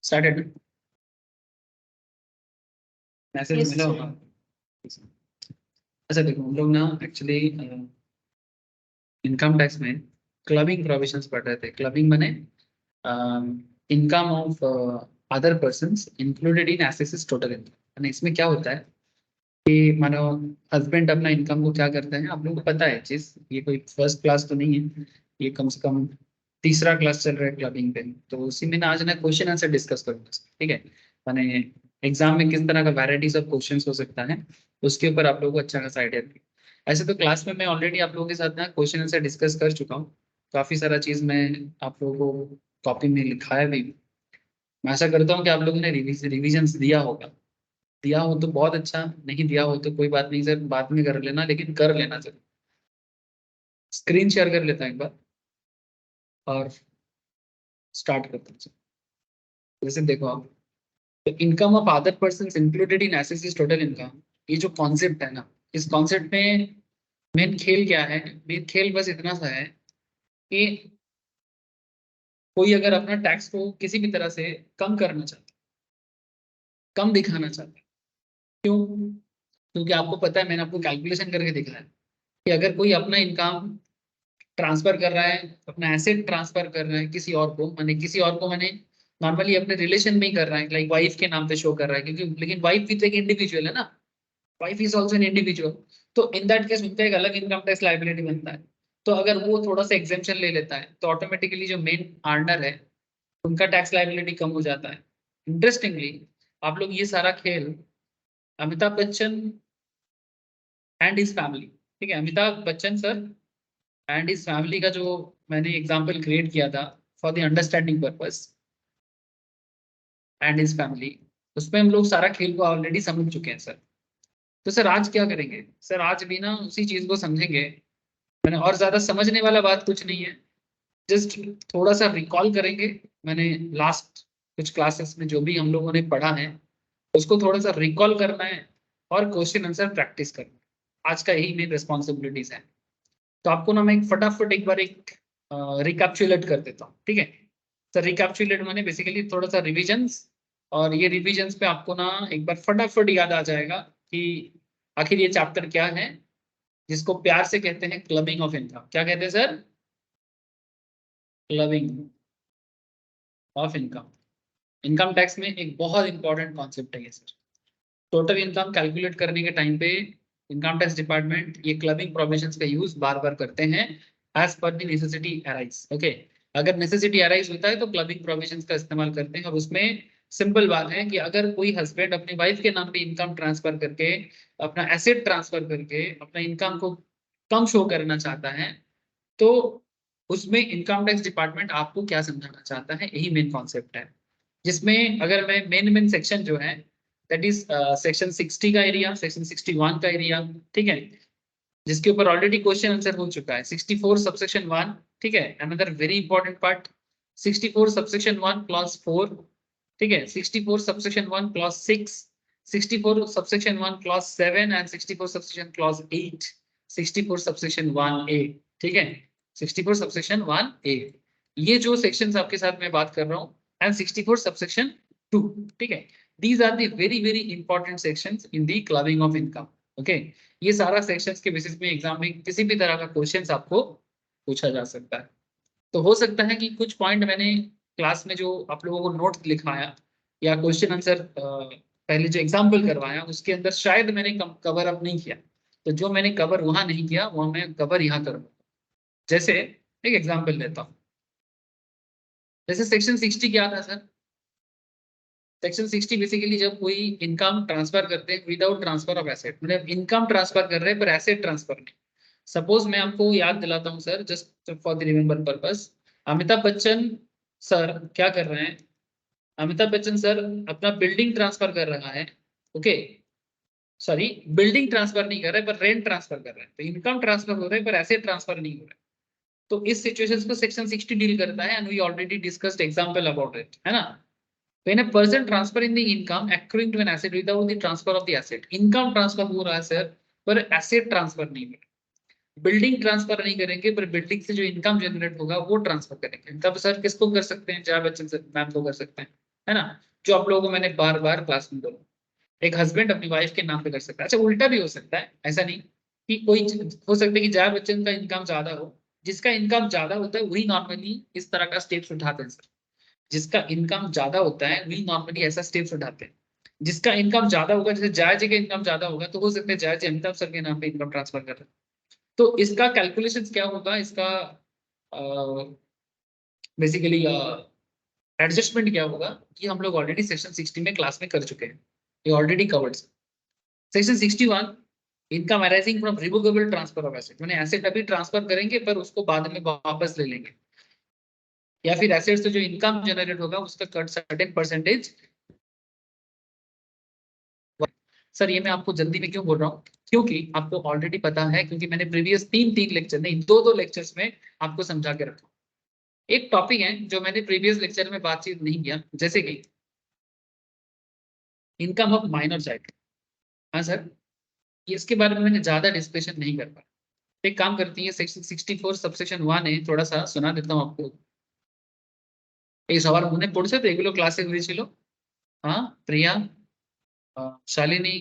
Started message Yes, मिला sir. होगा। अच्छा देखो, हम लोग ना एक्चुअली इनकम टैक्स में क्लबिंग प्रोविजंस पढ़ रहे थे। क्लबिंग माने income of other persons included in assessee's total income. इसमें क्या होता है कि मानो हस्बैंड अपना इनकम को क्या करते हैं, आप लोगों को पता है चीज, ये कोई फर्स्ट क्लास तो नहीं है, ये कम से कम तीसरा क्लास चल रहा है क्लबिंग पे। तो उसी में ना आज ना क्वेश्चन आंसर डिस्कस करूंगा, ठीक है। मैंने एग्जाम में किस तरह का वैरायटीज ऑफ क्वेश्चंस हो सकता है उसके ऊपर आप लोगों को अच्छा खासा आइडिया है। ऐसे तो क्लास में मैं ऑलरेडी आप लोगों के साथ ना क्वेश्चन आंसर डिस्कस कर चुका हूँ। काफी सारा चीज मैं आप लोगों को कॉपी में लिखाया भी हूँ। मैं आशा करता हूँ कि आप लोगों ने रिविजन्स दिया होगा। दिया हो तो बहुत अच्छा, नहीं दिया हो तो कोई बात नहीं सर, बाद में कर लेना, लेकिन कर लेना सर। स्क्रीन शेयर कर लेता हूं एक बार और स्टार्ट करता हूं। जैसे देखो आप, तो income of other person included in assessee's total income, ये जो कॉन्सेप्ट है ना, इस कॉन्सेप्ट में मेन खेल क्या है? मेन खेल बस इतना सा है कि कोई अगर अपना टैक्स को किसी भी तरह से कम करना चाहता है, कम दिखाना चाहता है, क्यों? क्योंकि आपको पता है, मैंने आपको कैलकुलेशन करके दिखाया है कि अगर कोई अपना इनकम ट्रांसफर कर रहा है, अपना एसेट ट्रांसफर कर रहा है किसी और को, माने किसी और को, माने नॉर्मली अपने रिलेशन में ही कर रहा है, लाइक वाइफ के नाम पे शो कर रहा है, क्योंकि लेकिन वाइफ भी तो एक इंडिविजुअल है ना, wife is also an individual. तो इन दैट केस उनका एक अलग इनकम टैक्स लाइबिलिटी बनता है। तो अगर वो थोड़ा सा एग्जेम्पशन ले लेता है तो ऑटोमेटिकली जो मेन अर्नर है उनका टैक्स लाइबिलिटी कम हो जाता है। इंटरेस्टिंगली आप लोग ये सारा खेल Amitabh Bachchan and his family, ठीक है, अमिताभ बच्चन सर एंड इस फैमिली का जो मैंने एग्जांपल क्रिएट किया था for the understanding purpose and इस फैमिली, उसमें हम लोग सारा खेल को ऑलरेडी समझ चुके हैं सर। तो सर आज क्या करेंगे सर? आज भी ना उसी चीज को समझेंगे। मैंने और ज्यादा समझने वाला बात कुछ नहीं है, जस्ट थोड़ा सा रिकॉल करेंगे। मैंने लास्ट कुछ क्लासेस में जो भी हम लोगों ने पढ़ा है उसको थोड़ा सा रिकॉल करना है और क्वेश्चन आंसर प्रैक्टिस करना है। आज का यही मेन रिस्पॉन्सिबिलिटीज है। तो आपको ना मैं एक फटाफट एक बार एक रिकैप्चुलेट कर देता हूँ, ठीक है सर। रिकैप्चुलेट माने बेसिकली थोड़ा सा रिविजन्स, और ये रिविजन्स पे आपको ना एक बार फटाफट याद आ जाएगा कि आखिर ये चैप्टर क्या है, जिसको प्यार से कहते हैं क्लबिंग ऑफ इनकम। क्या कहते हैं sir? Clubbing of income. Income tax में एक बहुत इंपॉर्टेंट कॉन्सेप्ट है ये सर। टोटल इनकम कैलकुलेट करने के टाइम पे इनकम टैक्स डिपार्टमेंट ये क्लबिंग प्रोविजंस का यूज बार बार करते हैं as per the necessity arise. Okay, अगर नेसेसिटी अराइज होता है तो क्लबिंग प्रोविजंस का इस्तेमाल करते हैं। और उसमें सिंपल बात है कि अगर कोई हस्बैंड अपनी वाइफ के नाम पे इनकम ट्रांसफर करके, अपना एसेट ट्रांसफर करके अपना इनकम को कम शो करना चाहता है, तो उसमें इनकम टैक्स डिपार्टमेंट आपको क्या समझाना चाहता है, यही मेन कॉन्सेप्ट है। जिसमें अगर मैं मेन मेन सेक्शन जो है दैट इज सेक्शन 60 का एरिया, सेक्शन 61 का एरिया, ठीक है, जिसके ऊपर ऑलरेडी क्वेश्चन आंसर हो चुका है। 64 सबसेक्शन 1, ठीक है, another very important part. 64 subsection 1 clause 4, ठीक है, 64 subsection 1 clause 6, 64 subsection 1 clause 7 and 64 subsection clause 8, 64 subsection 1A, ठीक है, 64 सबसेक्शन 1A। ये जो सेक्शंस आपके साथ मैं बात कर रहा हूँ, एंड 64 सबसेक्शन 2, ठीक है, these are the very very important sections in the clubbing of income। Okay, ये सारा सेक्शंस के बेसिस पे एग्जाम में किसी भी तरह का क्वेश्चंस आपको पूछा जा सकता है। तो हो सकता है कि कुछ पॉइंट मैंने क्लास में जो आप लोगों को नोट लिखवाया या क्वेश्चन आंसर पहले जो एग्जाम्पल करवाया उसके अंदर शायद मैंने कवर अप नहीं किया। तो जो मैंने कवर वहां नहीं किया वो मैं कवर यहाँ करूँगा। जैसे एक एग्जाम्पल लेता हूँ, जैसे सेक्शन 60 क्या था सर? सेक्शन 60 बेसिकली जब कोई इनकम ट्रांसफर करते हैं विदाउट ट्रांसफर ऑफ एसेट, मतलब इनकम ट्रांसफर कर रहे हैं पर एसेट ट्रांसफर नहीं। सपोज मैं आपको याद दिलाता हूं sir, just for the remember purpose. Amitabh Bachchan sir क्या कर रहे हैं? अमिताभ बच्चन सर अपना बिल्डिंग ट्रांसफर कर रहा है। ओके, सॉरी, बिल्डिंग ट्रांसफर नहीं कर रहे पर रेंट ट्रांसफर कर रहे हैं। तो इनकम ट्रांसफर हो रहे हैं पर एसेट ट्रांसफर नहीं हो रहा है। तो इस सिचुएशन को सेक्शन 60 डील करता है, and we already discussed example about it, है ना। When a person transfer in the income accruing to an asset without the transfer of the asset, income transfer हो रहा है सर पर asset transfer नहीं हो रहा। बिल्डिंग ट्रांसफर नहीं करेंगे पर बिल्डिंग से जो इनकम जनरेट होगा वो ट्रांसफर करेंगे। तब सर किसको कर सकते हैं? जया बच्चन सर मैम को कर सकते हैं, है ना, जो आप लोगों को मैंने बार बार क्लास में बोला। एक हस्बैंड अपनी वाइफ के नाम पे कर सकता है। अच्छा, उल्टा भी हो सकता है, ऐसा नहीं कि कोई हो सकता है कि जया बच्चन का इनकम ज्यादा हो, जिसका इनकम ज्यादा होता है वही नॉर्मली इस तरह का स्टेप्स उठाते हैं सर। जिसका इनकम ज्यादा होता है वही नॉर्मली ऐसा स्टेप्स उठाते हैं। जिसका इनकम ज्यादा होगा, जैसे जया जी का इनकम ज्यादा होगा तो हो सकता है जया जी अमिताभ सर के नाम पे इनकम ट्रांसफर कर रहे हैं। तो इसका कैलकुलेशन क्या होगा, इसका बेसिकली एडजस्टमेंट क्या होगा, कि हम लोग ऑलरेडी सेक्शन 60 में क्लास में कर चुके हैं, ये already covered. Section 61 income arising from revocable transfer of asset, मैंने एसेट अभी ट्रांसफर करेंगे पर उसको बाद में वापस ले लेंगे, या फिर एसेट से जो इनकम जनरेट होगा उसका कट सर्टेन परसेंटेज। सर ये मैं आपको जल्दी में क्यों बोल रहा हूँ, क्योंकि आपको ऑलरेडी पता है, क्योंकि मैंने प्रीवियस तीन तीन लेक्चर नहीं दो दो लेक्चर्स में आपको समझा के रखा। एक टॉपिक है जो मैंने प्रीवियस लेक्चर में बातचीत नहीं किया, जैसे कि इनकम ऑफ माइनर चाइल्ड। हाँ सर, इसके बारे में मैंने ज्यादा डिस्कशन नहीं कर पाया। एक काम करती है, सेक्शन 64 सबसेक्शन 1 है, थोड़ा सा सुना देता हूँ आपको। এই সবার মনে পড়ছে তো এগুলো ক্লাসে হয়েছিল? हाँ प्रिया, शालिनी,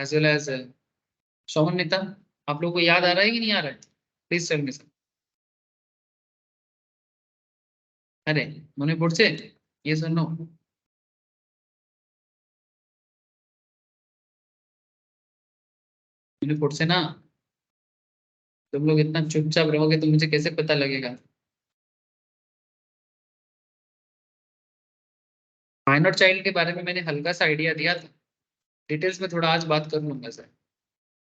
एज वेल एज समन्विता, आप लोग को याद आ रहा है कि नहीं आ रहा है? Please tell me sir. अरे মনে পড়ছে? यस और नो? মনে পড়ছে না? तुम लोग इतना चुपचाप रहोगे तो मुझे कैसे पता लगेगा? माइनर चाइल्ड के बारे में मैंने हल्का सा आइडिया दिया था, डिटेल्स में थोड़ा आज बात कर लूंगा सर।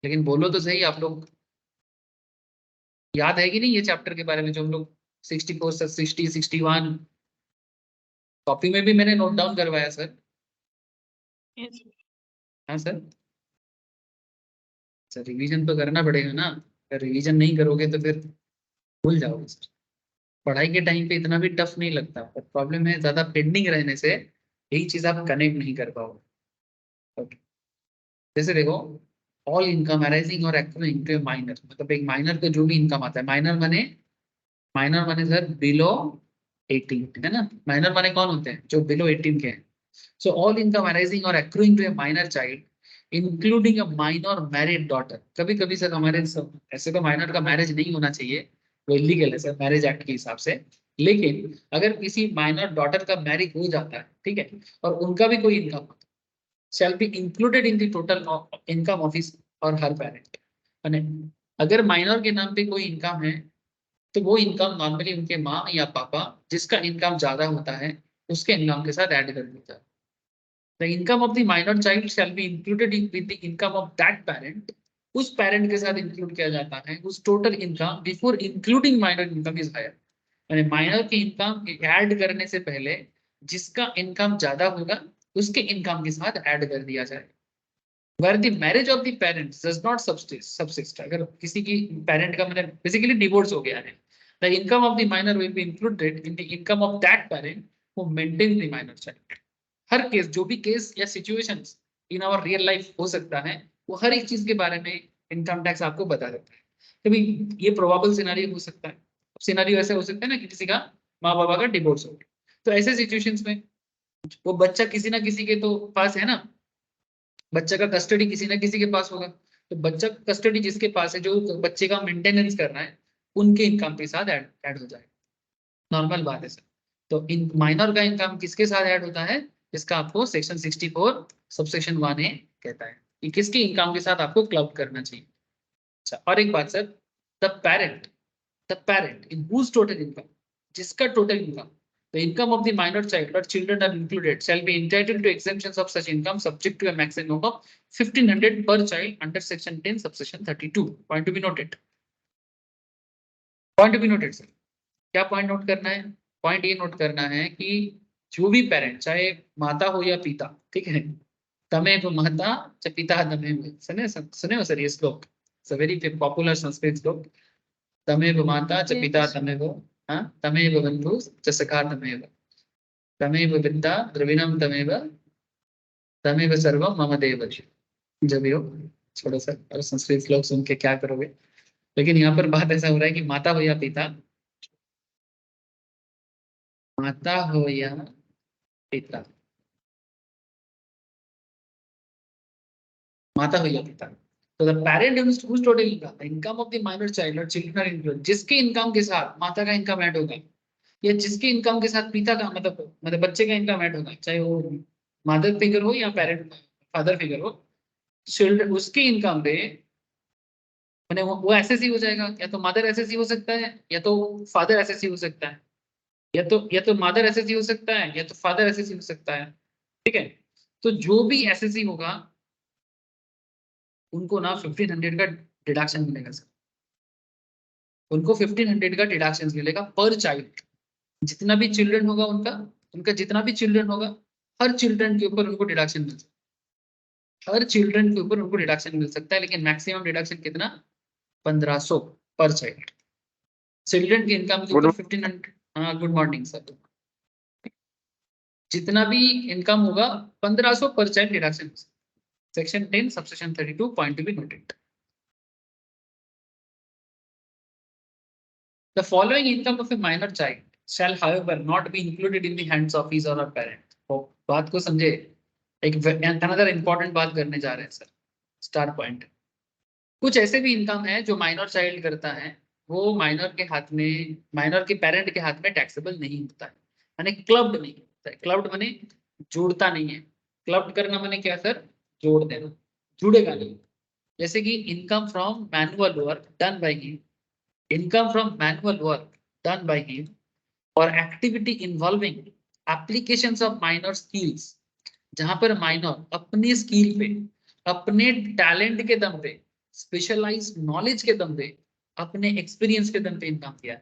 लेकिन बोलो तो सही आप लोग, याद है कि नहीं ये चैप्टर के बारे में जो हम लोग 64 से 60 61 कॉपी में भी मैंने नोट डाउन करवाया सर। Yes. हाँ सर। सर रिवीजन तो करना पड़ेगा ना, अगर रिवीजन नहीं करोगे तो फिर भूल जाओगे सर। पढ़ाई के टाइम पे इतना भी टफ नहीं लगता, पर प्रॉब्लम है ज्यादा पेंडिंग रहने से यही चीज आप कनेक्ट नहीं कर पाओगे। ओके, जैसे देखो, ऑल इनकम अराइजिंग और एक्रूइंग टू माइनर, मतलब एक माइनर को जो भी इनकम आता है, माइनर माने सर बिलो 18, है ना? माइनर माने कौन होते हैं? जो बिलो 18 के हैं। सो ऑल इनकम अराइजिंग और accruing to a minor child including a minor married daughter. कभी कभी सर हमारे ऐसे तो माइनर का मैरिज नहीं होना चाहिए, वो इलीगल है सर मैरिज एक्ट के हिसाब से। लेकिन अगर किसी माइनर डॉटर का मैरिज हो जाता है, ठीक है, और उनका भी कोई income shall be included in the total income of his or her parent। यानी अगर माइनर के नाम पे कोई इनकम है तो वो इनकम नॉर्मली उनके माँ या पापा, जिसका इनकम ज्यादा होता है, उसके इनकम के साथ ऐड कर देता है। The income of the minor child shall be included in with the income of that parent. उस पेरेंट के साथ इंक्लूड किया जाता है उस total income before including minor income is higher. यानी माइनर की इनकम ऐड करने से पहले जिसका इनकम ज्यादा होगा उसके इनकम के साथ ऐड कर दिया जाए। where the marriage of the parents does not subsist, अगर किसी की पेरेंट का मतलब बेसिकली डिवोर्स हो गया है, the income of the minor will be included in the income of that parent who maintains the minor child। हर case, जो भी केस या situations in our real life हो सकता है, वो हर एक चीज के बारे में इनकम टैक्स आपको बता देता है। कभी ये प्रोबेबल सिनेरियो हो सकता है, सिनेरियो ऐसे हो सकता है ना कि किसी का माँ बाबा का डिवोर्स हो गया, तो ऐसे सिचुएशंस में वो बच्चा किसी ना किसी के तो पास है ना, बच्चे का कस्टडी किसी ना किसी के पास होगा, तो बच्चा कस्टडी जिसके पास है, जो बच्चे का मेंटेनेंस कर रहा है, उनके इनकम के साथ ऐड हो जाए। नॉर्मल बात है सर। तो इन माइनर का इनकम किसके साथ ऐड होता है, इसका आपको सेक्शन 64 सबसेक्शन 1A कहता है कि किसकी इनकम के साथ आपको क्लब करना चाहिए। अच्छा, और एक बात sir, the parent the parent in whose total income, जिसका total income, the income of the minor child or children are included shall be entitled to exemptions of such income subject to a maximum of 1500 per child under section 10 subsection 32। point to be noted, point to be noted sir। क्या point note करना है? Point ये note करना है कि जो भी parent, चाहे माता हो या पिता, ठीक है, तमेव माता च पिता तमेव, सुने हो सर ये श्लोक, it's a very popular Sanskrit श्लोक। तमेव माता च पिता तमेव, हाँ, तमेव बंधु च सखा तमेव, तमेव विद्या द्रविणम तमेव, तमेव सर्वम मम देव। जब भी हो, छोड़ो सर, और संस्कृत श्लोक सुन के क्या करोगे। लेकिन यहाँ पर बात ऐसा हो रहा है कि माता हो या पिता, माता हो या पिता, माता हो या पिता। तो the parent whose total income, the income of the minor child or children are included, जिसके इनकम के साथ माता का इनकम ऐड होगा या जिसके इनकम के साथ पिता का मतलब बच्चे का इनकम ऐड होगा, चाहे वो मदर फिगर हो या पेरेंट फादर फिगर हो, चिल्ड्रन उसके इनकम पे मैंने वो एसएससी हो जाएगा। या तो मदर एसएससी हो सकता है या तो फादर एसएससी हो सकता है, या तो मदर एसएससी हो सकता है या तो फादर एसएससी हो सकता है। ठीक है, तो जो भी एसएससी होगा उनको ना 1500 का डिडक्शन मिलेगा सर। उनको 1500 का डिडक्शन मिलेगा पर चाइल्ड। जितना भी चिल्ड्रन होगा उनका उनका जितना भी चिल्ड्रन होगा, हर चिल्ड्रन के ऊपर उनको डिडक्शन मिल सकता है। हर चिल्ड्रन के ऊपर उनको डिडक्शन मिल सकता है, लेकिन मैक्सिमम डिडक्शन कितना? 1500 पर चाइल्ड। चिल्ड्रन की इनकम के ऊपर 1500। हाँ, गुड मॉर्निंग सर। जितना भी इनकम होगा 1500 पर child deduction. Section 10 subsection 32 point to be noted. The following income of a minor child shall, however, not be included in the hands of his or her parent. तो बात को समझे। एक another important बात करने जा रहे हैं सर, स्टार पॉइंट। कुछ ऐसे भी इनकम है जो माइनर चाइल्ड करता है, वो माइनर के पेरेंट के हाथ में टैक्सेबल नहीं होता है, यानी क्लब्ड नहीं होता है। क्लब्ड माने जोड़ता नहीं है। क्लब्ड करना माने क्या सर? जोड़ देना, जुड़ेगा नहीं। जैसे कि income from manual work done by him, income from manual work done by him or activity involving applications of minor skills, जहां पर माइनर अपनी स्किल पे, अपने टैलेंट के दम पे, स्पेशलाइज नॉलेज के दम पे, अपने एक्सपीरियंस के दम पे इनकम किया है।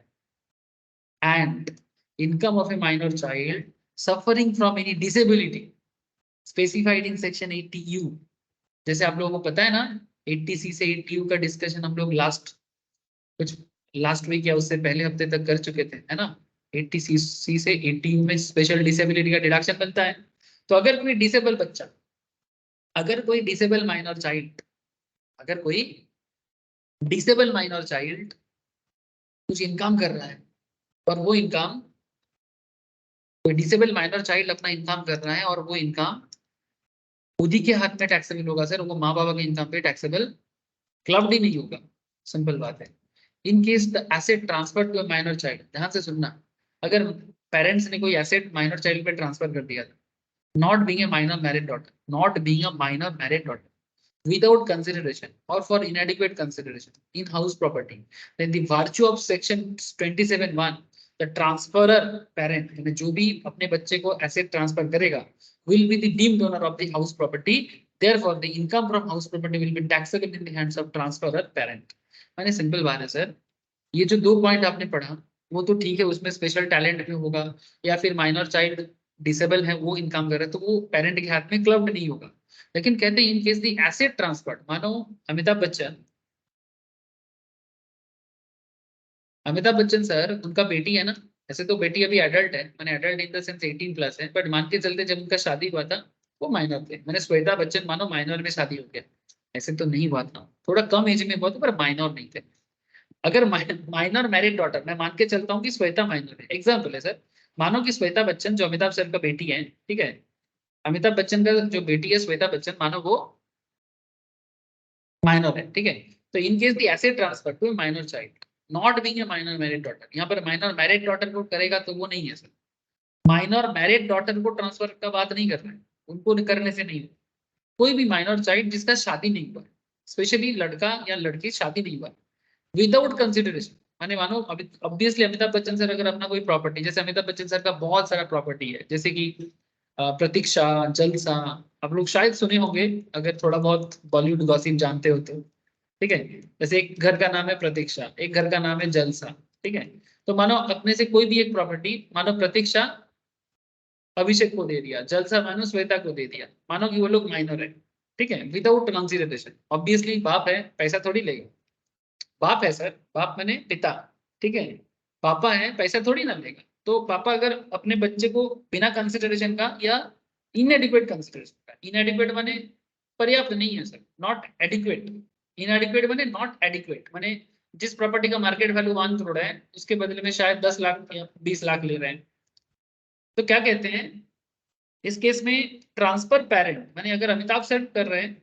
And income of A minor child suffering from any disability specified in section 80U। जैसे आप लोगों को पता है ना, 80C से 80U का डिस्कशन हम लोग कुछ लास्ट वीक या उससे पहले हफ्ते तक कर चुके थे, है ना। 80C से 80U में स्पेशल डिसेबिलिटी का डिडक्शन बनता है। तो अगर कोई डिसेबल बच्चा, अगर कोई डिसेबल माइनर चाइल्ड, अगर कोई डिसेबल माइनर चाइल्ड कुछ इनकम कर रहा है और वो इनकम, कोई डिसेबल माइनर चाइल्ड अपना इनकम कर रहा है और वो इनकम खुद ही के हाथ में टैक्सेबल होगा सर, वो माँ बाबा के इनकम पे टैक्सेबल क्लब्ड ही नहीं होगा। सिंपल बात है। In case the asset transfer to a minor child, ध्यान से सुनना, अगर पेरेंट्स ने कोई एसेट माइनर चाइल्ड पे ट्रांसफर कर दिया, not being a minor married daughter, not being a minor married daughter, without consideration or for inadequate consideration in house property, then the virtue of section 27(1), the transferor parent, यानी जो भी अपने बच्चे को asset transfer करेगा, will be the deemed owner of the house property, therefore the income from house property will be taxable in the hands of transferor parent। माने simple बात है सर, ये जो दो पॉइंट आपने पढ़ा वो तो ठीक है, उसमें स्पेशल टैलेंट भी होगा या फिर माइनर चाइल्ड डिसेबल है वो इनकम कर रहा है तो वो पेरेंट के हाथ में क्लब्ड नहीं होगा। लेकिन कहते हैं इन केस दी एसेट ट्रांसफर, मानो अमिताभ बच्चन, अमिताभ बच्चन सर उनका बेटी है ना, ऐसे तो बेटी अभी एडल्ट है, मैंने एडल्ट इन द सेंस 18+ है, बट मान के चलते जब उनका शादी हुआ था वो माइनर थे। मैंने श्वेता बच्चन मानो माइनर में शादी हो गया, ऐसे तो नहीं हुआ था, थोड़ा कम एज में हुआ था पर माइनर नहीं थे। अगर माइनर मैरिड डॉटर, मैं मान के चलता हूँ कि श्वेता माइनर है, एग्जाम्पल है सर, मानो कि श्वेता बच्चन जो अमिताभ सर का बेटी है, ठीक है, अमिताभ बच्चन का जो बेटी है श्वेता बच्चन, मानो वो माइनर है, ठीक है। तो in case the asset transfer to minor child not being a minor married daughter, यहाँ पर माइनर मैरिड डॉटर को करेगा तो वो नहीं है सर। माइनर मैरिड डॉटर को ट्रांसफर का बात नहीं कर रहे हैं, उनको करने से नहीं। कोई भी माइनर चाइल्ड जिसका शादी नहीं हुआ, स्पेशली लड़का या लड़की शादी नहीं हुआ, विदाउट कंसिडरेशन, माने मानो अभी ऑब्वियसली अमिताभ बच्चन सर अगर अपना कोई प्रॉपर्टी, जैसे अमिताभ बच्चन सर का बहुत सारा प्रॉपर्टी है, जैसे कि प्रतीक्षा, जलसा, आप लोग शायद सुने होंगे अगर थोड़ा बहुत बॉलीवुड गॉसिप जानते हो तो, ठीक है। जैसे एक घर का नाम है प्रतीक्षा, एक घर का नाम है जलसा, ठीक है। तो मानो अपने से कोई भी एक प्रॉपर्टी, मानो प्रतीक्षा अभिषेक को दे दिया, जलसा मानो श्वेता को दे दिया, मानो कि वो लोग माइनर है, ठीक है, विदाउट कंसिडरेशन। ऑब्वियसली बाप है, पैसा थोड़ी लेगा, बाप है सर, बाप मैंने पिता, ठीक है, पापा है, पैसा थोड़ी ना लेगा। तो पापा अगर अपने बच्चे को बिना कंसिडरेशन का या इनएडिक्वेट कंसिडरेशन का, इनएडिक्वेट माने पर्याप्त नहीं है सर, नॉट एडिक्वेट, इनएडिक्वेट माने नॉट एडिक्वेट, माने जिस प्रॉपर्टी का मार्केट वैल्यू 1 करोड़ है उसके बदले में शायद 10 लाख या 20 लाख ले रहे हैं, तो क्या कहते हैं इस केस में? ट्रांसफर पेरेंट, माने अगर अमिताभ सर कर रहे हैं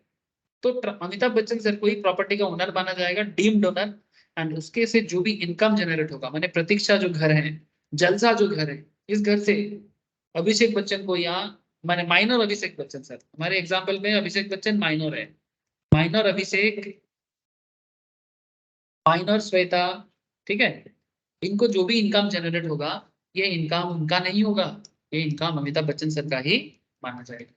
तो अमिताभ बच्चन सर को ही प्रॉपर्टी का ओनर माना जाएगा, डीम्ड ओनर, एंड उसके से जो भी इनकम जनरेट होगा, माने प्रतीक्षा जो घर है, जलसा जो घर है, इस घर से अभिषेक बच्चन को, या माने माइनर अभिषेक बच्चन सर, हमारे एग्जाम्पल में अभिषेक बच्चन माइनर है, माइनर अभिषेक, माइनर श्वेता, ठीक है, इनको जो भी इनकम जनरेट होगा, ये इनकम उनका नहीं होगा, ये इनकम अमिताभ बच्चन सर का ही माना जाएगा,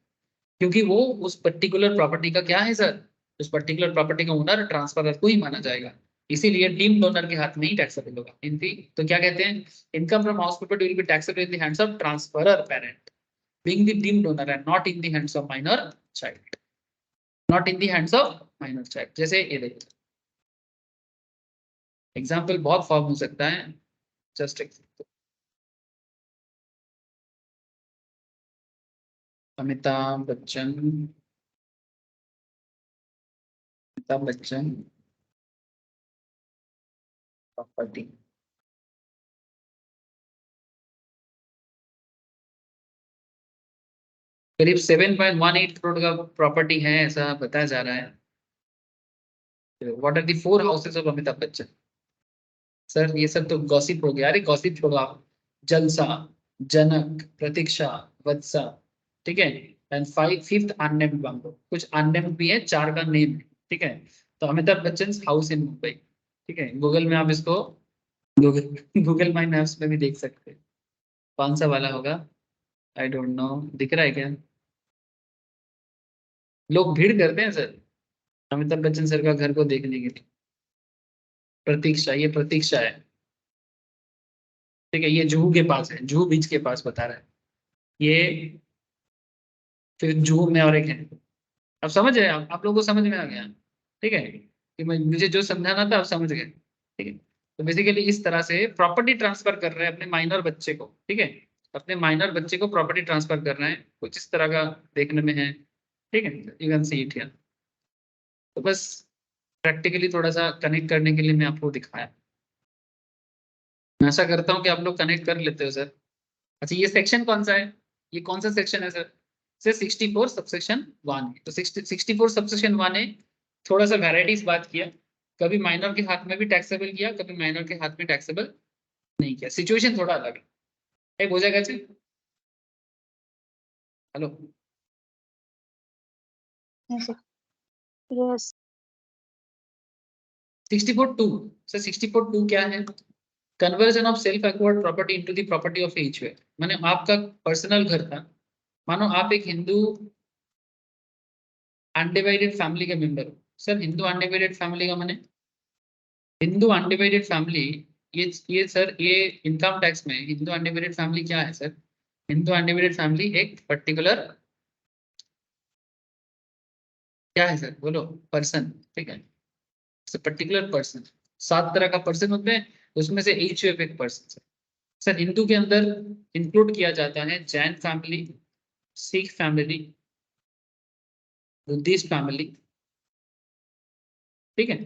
क्योंकि वो उस पर्टिकुलर प्रॉपर्टी का क्या है सर, उस पर्टिकुलर प्रॉपर्टी का ओनर, ट्रांसफरर को ही माना जाएगा, इसीलिए डीम्ड ओनर के हाथ में ही टैक्सेबल होगा। इनकी तो क्या कहते हैं, income from house property will be taxable in the hands of transferor parent being the deemed owner and not in the hands of minor child, not in the hands of minor child. जैसे ये देखिए example बहुत form हो सकता है, just Amitabh Bachchan, Amitabh Bachchan property, करीब 7.18 करोड़ का property है ऐसा बताया जा रहा है। What are the 4 houses of Amitabh Bachchan? Sir ये सब तो गॉसिप हो गया, अरे गॉसिप छोड़ो आप, जलसा, जनक, प्रतीक्षा, वत्सा, ठीक है, एंड फिफ्थ अननेम्ड बंगलो, कुछ अननेम्ड भी है, 4 का नेम है, ठीक है। तो अमिताभ बच्चन हाउस इन मुंबई, ठीक है, गूगल में आप इसको, गूगल गूगल माई मैप्स में भी देख सकते हैं, कौन सा वाला होगा, आई डोंट नो, दिख रहा है क्या? लोग भीड़ करते हैं सर अमिताभ बच्चन सर का घर को देखने के लिए। प्रतीक्षा, ये प्रतीक्षा है, ठीक है, ये जुहू के पास है, जुहू बीच के पास बता रहा है ये, फिर जुहू में और एक है। अब समझ रहे हैं आप लोगों को समझ में आ गया, ठीक है, कि मैं मुझे जो समझाना था आप समझ गए, ठीक है। तो बेसिकली इस तरह से प्रॉपर्टी ट्रांसफर कर रहे हैं अपने माइनर बच्चे को, ठीक है, अपने माइनर बच्चे को प्रॉपर्टी ट्रांसफर कर रहे हैं, कुछ इस तरह का देखने में है, ठीक है, you can see it here. तो बस प्रैक्टिकली थोड़ा सा कनेक्ट करने के लिए मैं आपको दिखाया, मैं आशा करता हूँ कि आप लोग कनेक्ट कर लेते हो सर। अच्छा ये सेक्शन कौन सा है, ये कौन सा सेक्शन है सर? सर 64 सबसेक्शन 1 है, तो 64 सबसेक्शन 1 है, थोड़ा सा वैराइटीज बात किया, कभी माइनर के हाथ में भी टैक्सेबल किया, कभी माइनर के हाथ में टैक्सेबल नहीं किया, सिचुएशन थोड़ा अलग है, एक हो जाएगा जी। Hello, Yes, sir. Yes. 64(2), sir 64(2) क्या है? Conversion of self acquired property into the property of each way, माने आपका पर्सनल घर था, मानो आप एक हिंदू अनडिवाइडेड फैमिली के मेंबर हो। सर हिंदू अनडिवाइडेड फैमिली का माने, हिंदू अनडिवाइडेड फैमिली, ये सर ये इनकम टैक्स में हिंदू अनडिवाइडेड फैमिली क्या है सर? हिंदू अनडिवाइडेड फैमिली एक पर्टिकुलर क्या है सर, बोलो, पर्सन, ठीक है, पर्टिकुलर पर्सन, 7 तरह का पर्सन होते हैं, उसमें से ईच एक पर्सन है सर। हिंदू के अंदर इंक्लूड किया जाता है Jain family, Sikh family, Buddhist family, ठीक है,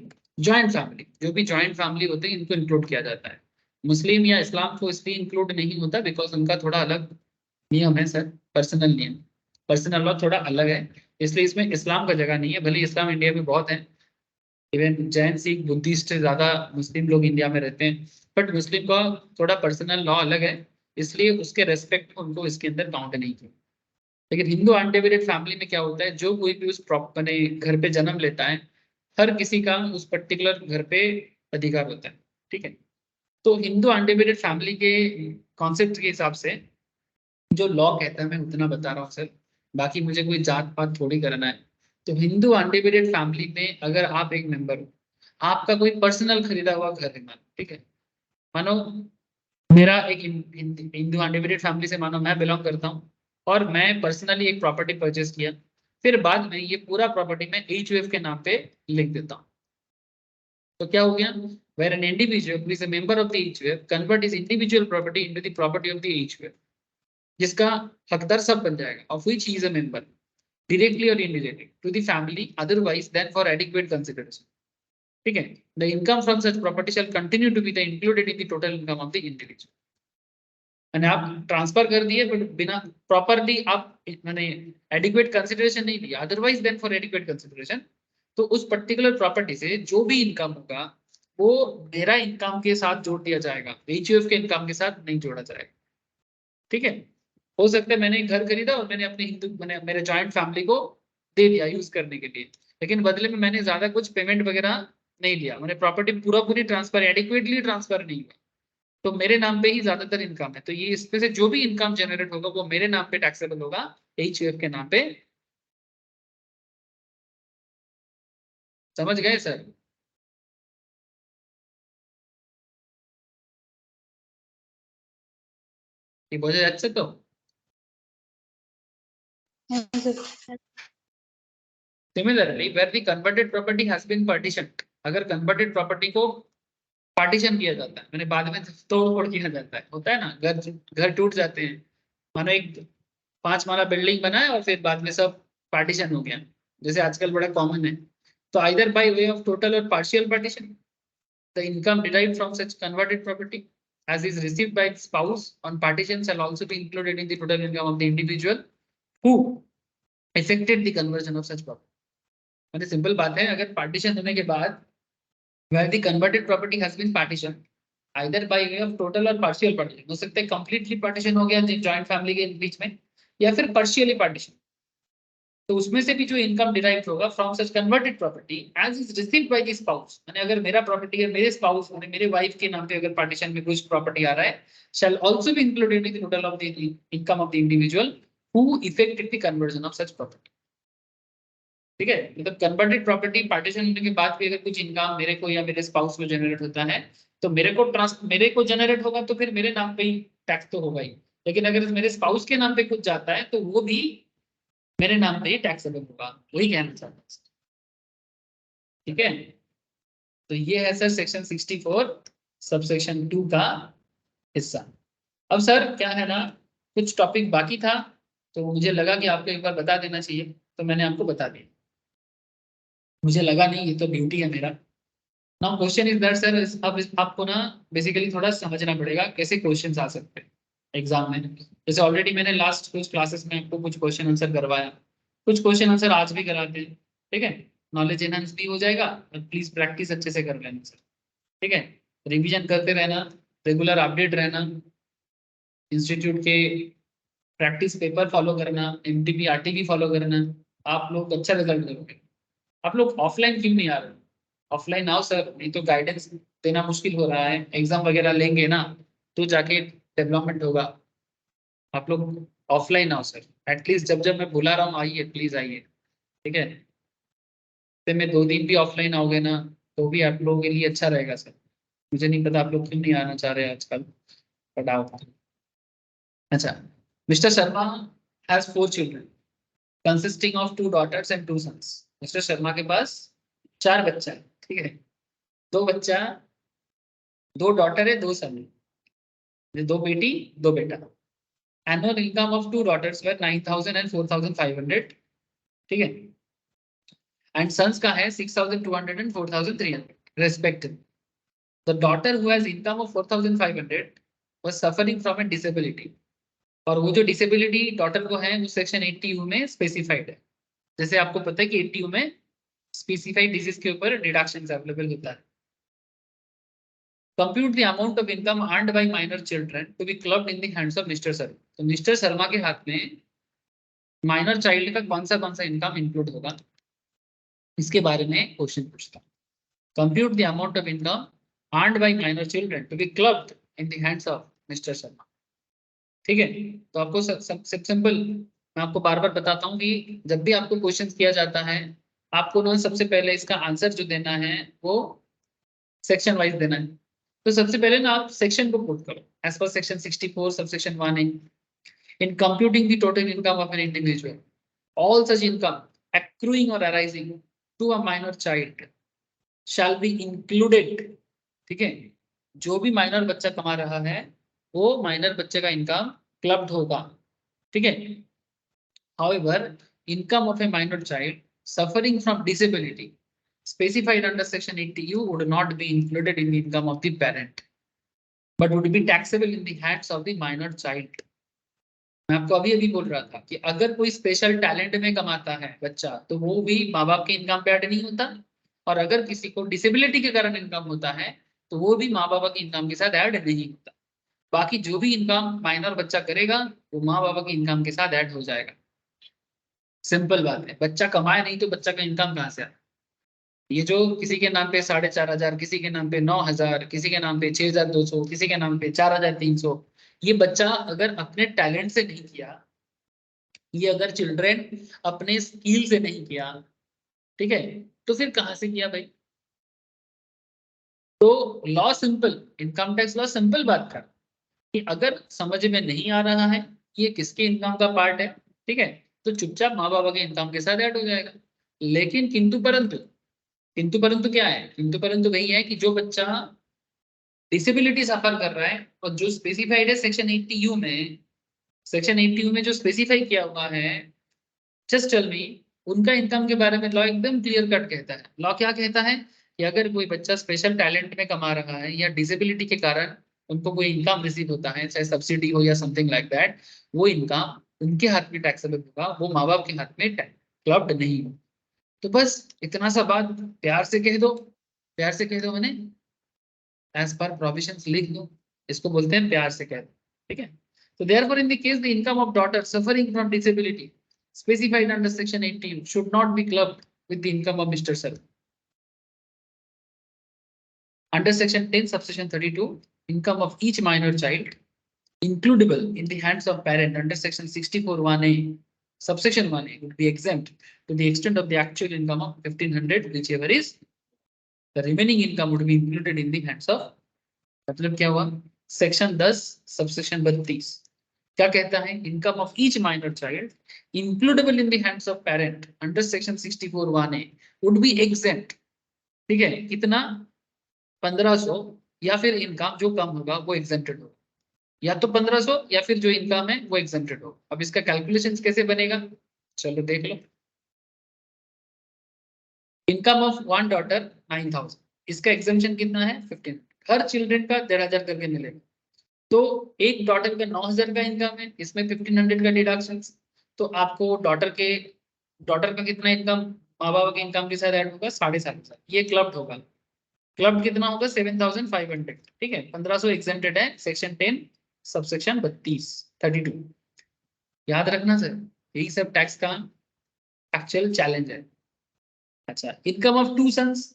जॉइंट फैमिली, जो भी जॉइंट फैमिली होते हैं इनको इंक्लूड किया जाता है। मुस्लिम या इस्लाम को इसलिए इंक्लूड नहीं होता बिकॉज उनका थोड़ा अलग नियम है सर, पर्सनल नियम, पर्सनल लॉ थोड़ा अलग है, इसलिए इसमें इस्लाम का जगह नहीं है, भले इस्लाम इंडिया में बहुत है, इवन जैन सिख बुद्धिस्ट से ज्यादा मुस्लिम लोग इंडिया में रहते हैं, बट मुस्लिम का थोड़ा पर्सनल लॉ अलग है, इसलिए उसके रेस्पेक्ट में उनको इसके अंदर काउंट नहीं किया। लेकिन हिंदू अनडिवाइडेड फैमिली में क्या होता है, जो कोई भी उस प्रॉपर्टी घर पे जन्म लेता है, हर किसी का उस पर्टिकुलर घर पे अधिकार होता है, ठीक है। तो हिंदू अनडिवाइडेड फैमिली के कॉन्सेप्ट के हिसाब से जो लॉ कहता है मैं उतना बता रहा हूँ सर, बाकी मुझे कोई जात पात थोड़ी करना है। तो हिंदू अनडिवाइडेड फैमिली में अगर आप एक मेंबर हो, आपका कोई पर्सनल खरीदा हुआ घर है मानो, ठीक है, मानो मेरा एक हिंदू अनडिवाइडेड फैमिली से मानो मैं बिलोंग करता हूँ, और मैं पर्सनली एक प्रॉपर्टी परचेज किया, फिर बाद में ये पूरा प्रॉपर्टी मैं एच के नाम पे लिख देता हूँ, तो क्या हो गया, where an individual who is a member of the HUF convert his individual property into the property of the HUF, जिसका हकदार सब बन जाएगा, of which he is a member directly or indirectly to the family otherwise than for adequate consideration, ठीक है। The income from such property shall continue to be the included in the total income of the individual, मैंने आप transfer कर दिए but बिना properly आप मैंने adequate consideration नहीं दिया, otherwise then for adequate consideration तो उस पर्टिकुलर प्रॉपर्टी से जो भी इनकम होगा वो मेरा इनकम के साथ जोड़ दिया जाएगा, एचयूएफ के इनकम के साथ नहीं जोड़ा जाएगा। ठीक है, हो सकता है मैंने एक घर खरीदा और मैंने मेरे जॉइंट फैमिली को दे दिया यूज करने के लिए, लेकिन बदले में मैंने ज्यादा कुछ पेमेंट वगैरह नहीं लिया, मैंने प्रॉपर्टी पूरी ट्रांसफर एडिक्वेटली ट्रांसफर नहीं हुआ, तो मेरे नाम पे ही ज्यादातर इनकम है, तो ये इसमें से जो भी इनकम जनरेट होगा वो मेरे नाम पे टैक्सेबल होगा, एचयूएफ के नाम पे। समझ गए सर? ये बोझे अच्छे तो Yes, sir. Similarly where the converted property has been partition, अगर कन्वर्टेड प्रॉपर्टी को पार्टीशन किया जाता है, मैंने बाद में तोड़ फोड़ किया जाता है, होता है ना, घर टूट जाते हैं, मानो एक 5 माला बिल्डिंग बना है और फिर बाद में सब पार्टीशन हो गया, जैसे आजकल बड़ा कॉमन है, तो either by way of total और partial partition the income derived from such converted property as is received by spouse on partition shall also be included in the total income of the individual who effected the conversion of such property। मतलब simple बात है, अगर partition होने के बाद where the converted property has been partitioned either by way of total और partial partition, हो सकता है completely partition हो गया जॉइंट फैमिली के बीच में, या फिर partially partition, तो उसमें से भी जो इनकम डिराइव होगा from such converted property as is received by the spouse, माने अगर मेरा प्रॉपर्टी है, मेरे स्पाउस माने मेरे वाइफ के नाम पे अगर पार्टीशन में कुछ प्रॉपर्टी आ रहा है, शैल also be included in the total of the income of the individual who affected the conversion of such property. ठीक है, मतलब कन्वर्टेड प्रॉपर्टी पार्टीशन होने के बाद भी अगर कुछ इनकम मेरे को या मेरे स्पाउस को जनरेट होता है, तो मेरे को जनरेट होगा तो फिर मेरे नाम पे ही टैक्स तो होगा ही, लेकिन अगर मेरे स्पाउस के नाम पे कुछ जाता है तो वो भी मेरे नाम पे ही टैक्सेबल होगा, वही कहना चाहता हूँ। ठीक है, तो ये है सर सेक्शन 64 सबसेक्शन 2 का हिस्सा। अब सर क्या है ना, कुछ टॉपिक बाकी था, तो मुझे लगा कि आपको एक बार बता देना चाहिए, तो मैंने आपको बता दिया, मुझे लगा नहीं, ये तो ड्यूटी है मेरा। Now question is that sir, अब आपको ना बेसिकली थोड़ा समझना पड़ेगा कैसे क्वेश्चंस आ सकते हैं एग्जाम में। जैसे ऑलरेडी मैंने लास्ट कुछ क्लासेस में आपको कुछ क्वेश्चन आंसर करवाया, कुछ क्वेश्चन आंसर आज भी कराते हैं। ठीक है, नॉलेज एनहांस भी हो जाएगा और प्लीज प्रैक्टिस अच्छे से कर लेना सर। ठीक है, रिवीजन करते रहना, रेगुलर अपडेट रहना, इंस्टीट्यूट के प्रैक्टिस पेपर फॉलो करना, एमटीपी आरटीपी फॉलो करना, आप लोग अच्छा रिजल्ट करोगे। आप लोग ऑफलाइन क्यों नहीं आ रहे? ऑफलाइन आओ सर, नहीं तो गाइडेंस देना मुश्किल हो रहा है, एग्जाम वगैरह लेंगे ना तो जाके डेवलपमेंट होगा। आप लोग ऑफलाइन आओ सर, एटलीस्ट जब जब मैं बुला रहा हूँ आइए, प्लीज आइए। ठीक है, तो मैं 2 दिन भी ऑफलाइन आओगे ना तो भी आप लोगों के लिए अच्छा रहेगा सर। मुझे नहीं पता आप लोग क्यों नहीं आना चाह रहे आजकल, बट आओ। अच्छा, mister Sharma has 4 children consisting of 2 daughters and 2 sons। Mister Sharma के पास 4 बच्चा है। ठीक है, 2 बच्चा, 2 डॉटर है, 2 सन है, 2 बेटी 2 बेटा। Annual income of 2 daughters were 9,000 and 4,500। ठीक है, एंड सन्स का है 6,200 and 4,300 respective. The daughter who has income of 4,500 was suffering from a disability, और वो जो डिसेबिलिटी डॉटर को है वो सेक्शन 80U में स्पेसिफाइड है। जैसे आपको पता है कि 80U में स्पेसिफाइड डिजीज के ऊपर डिडक्शन अवेलेबल होता है। Compute the amount of income earned by minor children to be clubbed in the hands of Mr Sharma. तो मिस्टर शर्मा के हाथ में माइनर चाइल्ड का कौन सा इनकम इंक्लूड होगा, इसके बारे में क्वेश्चन पूछता हूँ। Compute the amount of income earned by minor children to be clubbed in the hands of Mr Sharma. ठीक है, तो आपको सबसे सिंपल मैं आपको बार बार बताता हूँ कि जब भी आपको क्वेश्चन किया जाता है, आपको ना सबसे पहले इसका आंसर जो देना है वो सेक्शन वाइज देना है। तो सबसे पहले ना आप सेक्शन को पुट करो as per section 64 subsection 1 in computing the total income of an individual, all such income accruing or arising to a minor child shall be included। ठीक है, जो भी माइनर बच्चा कमा रहा है वो माइनर बच्चे का इनकम क्लब्ड होगा। ठीक है, however income of a minor child suffering from disability specified under section 80U would not be included in the income of the parent but would be taxable in the hands of the minor child। मैं आपको अभी अभी बोल रहा था कि अगर कोई स्पेशल टैलेंट में कमाता है बच्चा तो वो भी माँ बाप के इनकम पे ऐड नहीं होता, और अगर किसी को डिसेबिलिटी के कारण इनकम होता है तो वो भी माँ बाप के इनकम के साथ ऐड नहीं होता। बाकी जो भी इनकम माइनर बच्चा करेगा वो माँ बाप की इनकम के साथ ऐड हो जाएगा। सिंपल बात है, बच्चा कमाए नहीं तो बच्चा का इनकम कहाँ से आए? ये जो किसी के नाम पे 4,500, किसी के नाम पे 9,000, किसी के नाम पे 6,200, किसी के नाम पे 4,300, ये बच्चा अगर अपने टैलेंट से नहीं किया, ये अगर चिल्ड्रेन अपने स्किल से नहीं किया, ठीक है, तो फिर कहां से किया भाई? तो law simple, income tax law simple बात कर कि अगर समझ में नहीं आ रहा है कि ये किसके इनकम का पार्ट है, ठीक है, तो चुपचाप माँ बाबा के इनकम के साथ ऐड हो जाएगा। लेकिन किंतु परंतु क्या है? किंतु परंतु वही है कि जो बच्चा डिसेबिलिटी सफर कर रहा है और जो स्पेसिफाइड है सेक्शन 80 यू में, सेक्शन 80 में जो स्पेसिफाई किया हुआ है, जस्ट टेल मी, उनका इनकम के बारे में लॉ एकदम क्लियर कट कहता है। लॉ क्या कहता है कि अगर कोई बच्चा स्पेशल टैलेंट में कमा रहा है या डिसेबिलिटी के कारण उनको कोई इनकम रिसीव होता है, चाहे सब्सिडी हो या समथिंग लाइक दैट, वो इनकम उनके हाथ में टैक्सेबल होगा, वो माँ बाप के हाथ में क्लब्ड नहीं हो। तो बस इतना सा बात प्यार से कह दो, प्यार से कह दो, मैंने एज पर प्रोविजंस लिख दो, इसको बोलते हैं प्यार से कह दो, ठीक है। तो therefore in the case the income of daughter suffering from disability specified under section 18 should not be clubbed with the income of Mr. Sir. Under section 10 subsection 32, income of each minor child includable in the hands of parent under section 64 1a subsection 1a would be exempt to the extent of the actual income of 1,500, whichever is the remaining income would be included in the hands of, मतलब क्या हुआ? Section 10 subsection 32 क्या कहता है? Income of each minor child includable in the hands of parent under section 64 1a would be exempt, ठीक है, कितना? 1,500, या फिर इनकम जो कम होगा वो एग्जेम्प्टेड होगा, या तो 1,500 या फिर जो इनकम है वो एग्जेम्प्टेड होगा। अब इसका कैलकुलेशन कैसे बनेगा, चलो देख लो। इनकम ऑफ वन डॉटर 9,000, इसका एग्जेम्पशन कितना है? 15। हर चिल्ड्रन का 1,500 करके मिलेगा। तो एक डॉटर का 9,000 का इनकम है, इसमें 1,500 का डिडक्शन, तो आपको डॉटर का कितना इनकम माँ बाबा के इनकम के साथ ऐड होगा? 7,500। ये क्लब्ड होगा। क्लब्ड कितना होगा? 7,500, ठीक है। 1,500 एग्जेम्प्टेड है सेक्शन 10 सबसेक्शन 32। याद रखना सर, यही सब टैक्स का एक्चुअल चैलेंज है। अच्छा, इनकम ऑफ टू सन्स,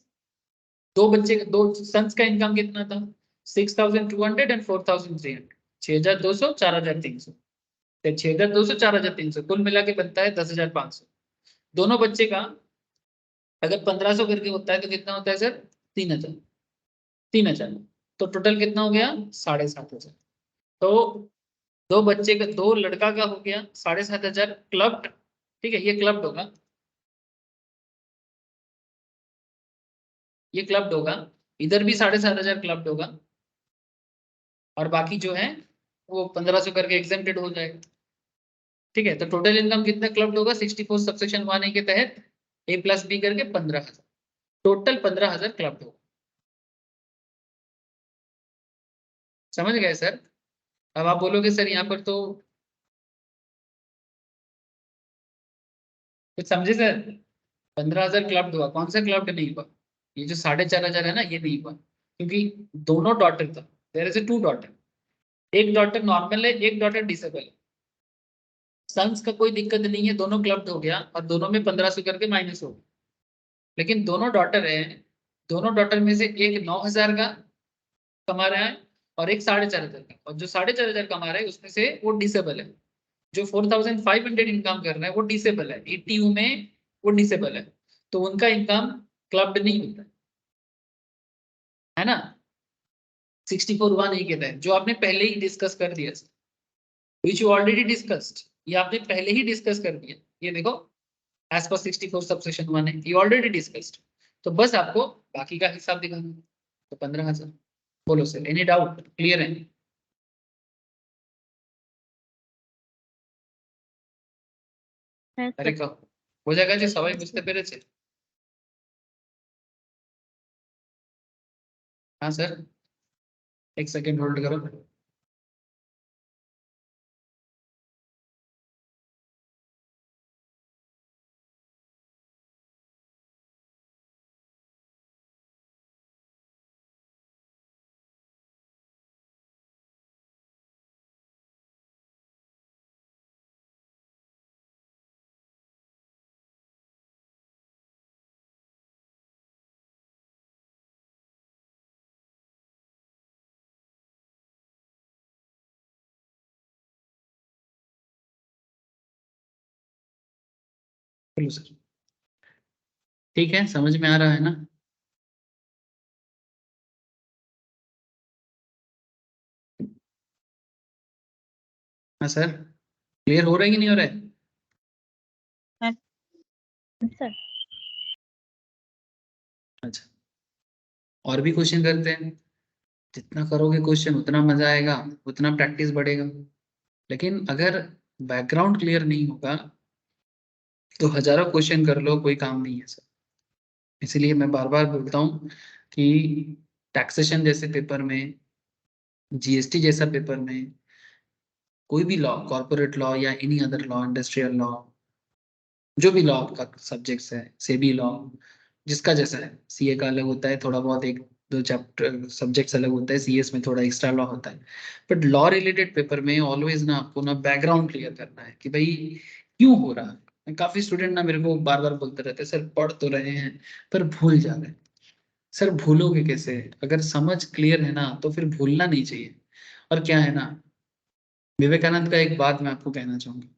दो सन्स का इनकम कितना था? 6,200 एंड 4,300, 6,200 4,300, 6,200 4,300 कुल मिला के बनता है 10,500। दोनों बच्चे का अगर 1,500 करके होता है तो कितना होता है सर? 3,000। 3,000, तो टोटल कितना हो गया? 7,500। तो दो बच्चे का, दो लड़का का हो गया 7,500 क्लब्ड, ठीक है, ये क्लब्ड होगा, ये क्लब्ड होगा। इधर भी 7,500 क्लब्ड होगा, और बाकी जो है वो 1,500 करके एग्जेम्प्टेड हो जाएगा, ठीक है। तो टोटल इनकम कितना क्लब्ड होगा 64 सबसेक्शन 1A के तहत? A प्लस बी करके 15,000, टोटल 15,000 क्लब्ड होगा। समझ गए सर? अब आप बोलोगे सर यहाँ पर तो कुछ समझे सर? 15,000 क्लब्ड हुआ, कौन सा क्लब्ड नहीं हुआ? ये जो 4,500 है ना, ये नहीं हुआ क्योंकि दोनों डॉटर था, देयर इज टू डॉटर, एक डॉटर नॉर्मल है, एक डॉटर डिसेबल है। सन्स का कोई दिक्कत नहीं है, दोनों क्लब्ड हो गया और दोनों में 1,500 करके माइनस हो गया। लेकिन दोनों डॉटर है, दोनों डॉटर में से एक 9,000 का कमा रहा है और एक 4,500 का, और जो 4,500 कमा रहा है उसमें से वो डिसेबल है। जो 4,500 इनकम कर रहा है वो डिसेबल है, 80 में वो डिसेबल है, तो उनका इनकम क्लब्ड नहीं होता है ना, 64 1 के तहत, जो आपने पहले ही डिस्कस कर दिया, विच यू ऑलरेडी डिस्कस्ड, ये आपने पहले ही डिस्कस कर दिया। ये देखो, एज पर 64 सबसेक्शन 1 है, ये ऑलरेडी डिस्कस्ड। तो बस आपको बाकी का हिसाब दिखाना है। तो 15,000। बोलो सर, एनी डाउट? क्लियर है? है अरे सर। कहो, हो जाएगा जी, सवाई बुझते पेरे छे। हाँ सर, एक सेकेंड होल्ड करो। बोलो सर। ठीक है, समझ में आ रहा है ना? हाँ सर, क्लियर हो रहा है कि नहीं हो रहा है? सर अच्छा, और भी क्वेश्चन करते हैं। जितना करोगे क्वेश्चन उतना मजा आएगा, उतना प्रैक्टिस बढ़ेगा। लेकिन अगर बैकग्राउंड क्लियर नहीं होगा तो हजारों क्वेश्चन कर लो, कोई काम नहीं है सर। इसलिए मैं बार बार बोलता हूँ कि टैक्सेशन जैसे पेपर में, जीएसटी जैसा पेपर में, कोई भी लॉ, कॉर्पोरेट लॉ या any other law, industrial law, जो भी लॉ आपका सब्जेक्ट्स है, सेबी लॉ, जिसका जैसा है, सीए का अलग होता है थोड़ा बहुत, एक दो चैप्टर सब्जेक्ट्स अलग होता है, सीएस में थोड़ा एक्स्ट्रा लॉ होता है। बट लॉ रिलेटेड पेपर में ऑलवेज ना आपको ना बैकग्राउंड क्लियर करना है कि भाई क्यों हो रहा है। काफी स्टूडेंट ना मेरे को बार बार बोलते रहते हैं, सर पढ़ तो रहे हैं पर भूल जा रहे हैं। सर भूलोगे कैसे? अगर समझ क्लियर है ना तो फिर भूलना नहीं चाहिए। और क्या है ना, विवेकानंद का एक बात मैं आपको कहना चाहूंगा।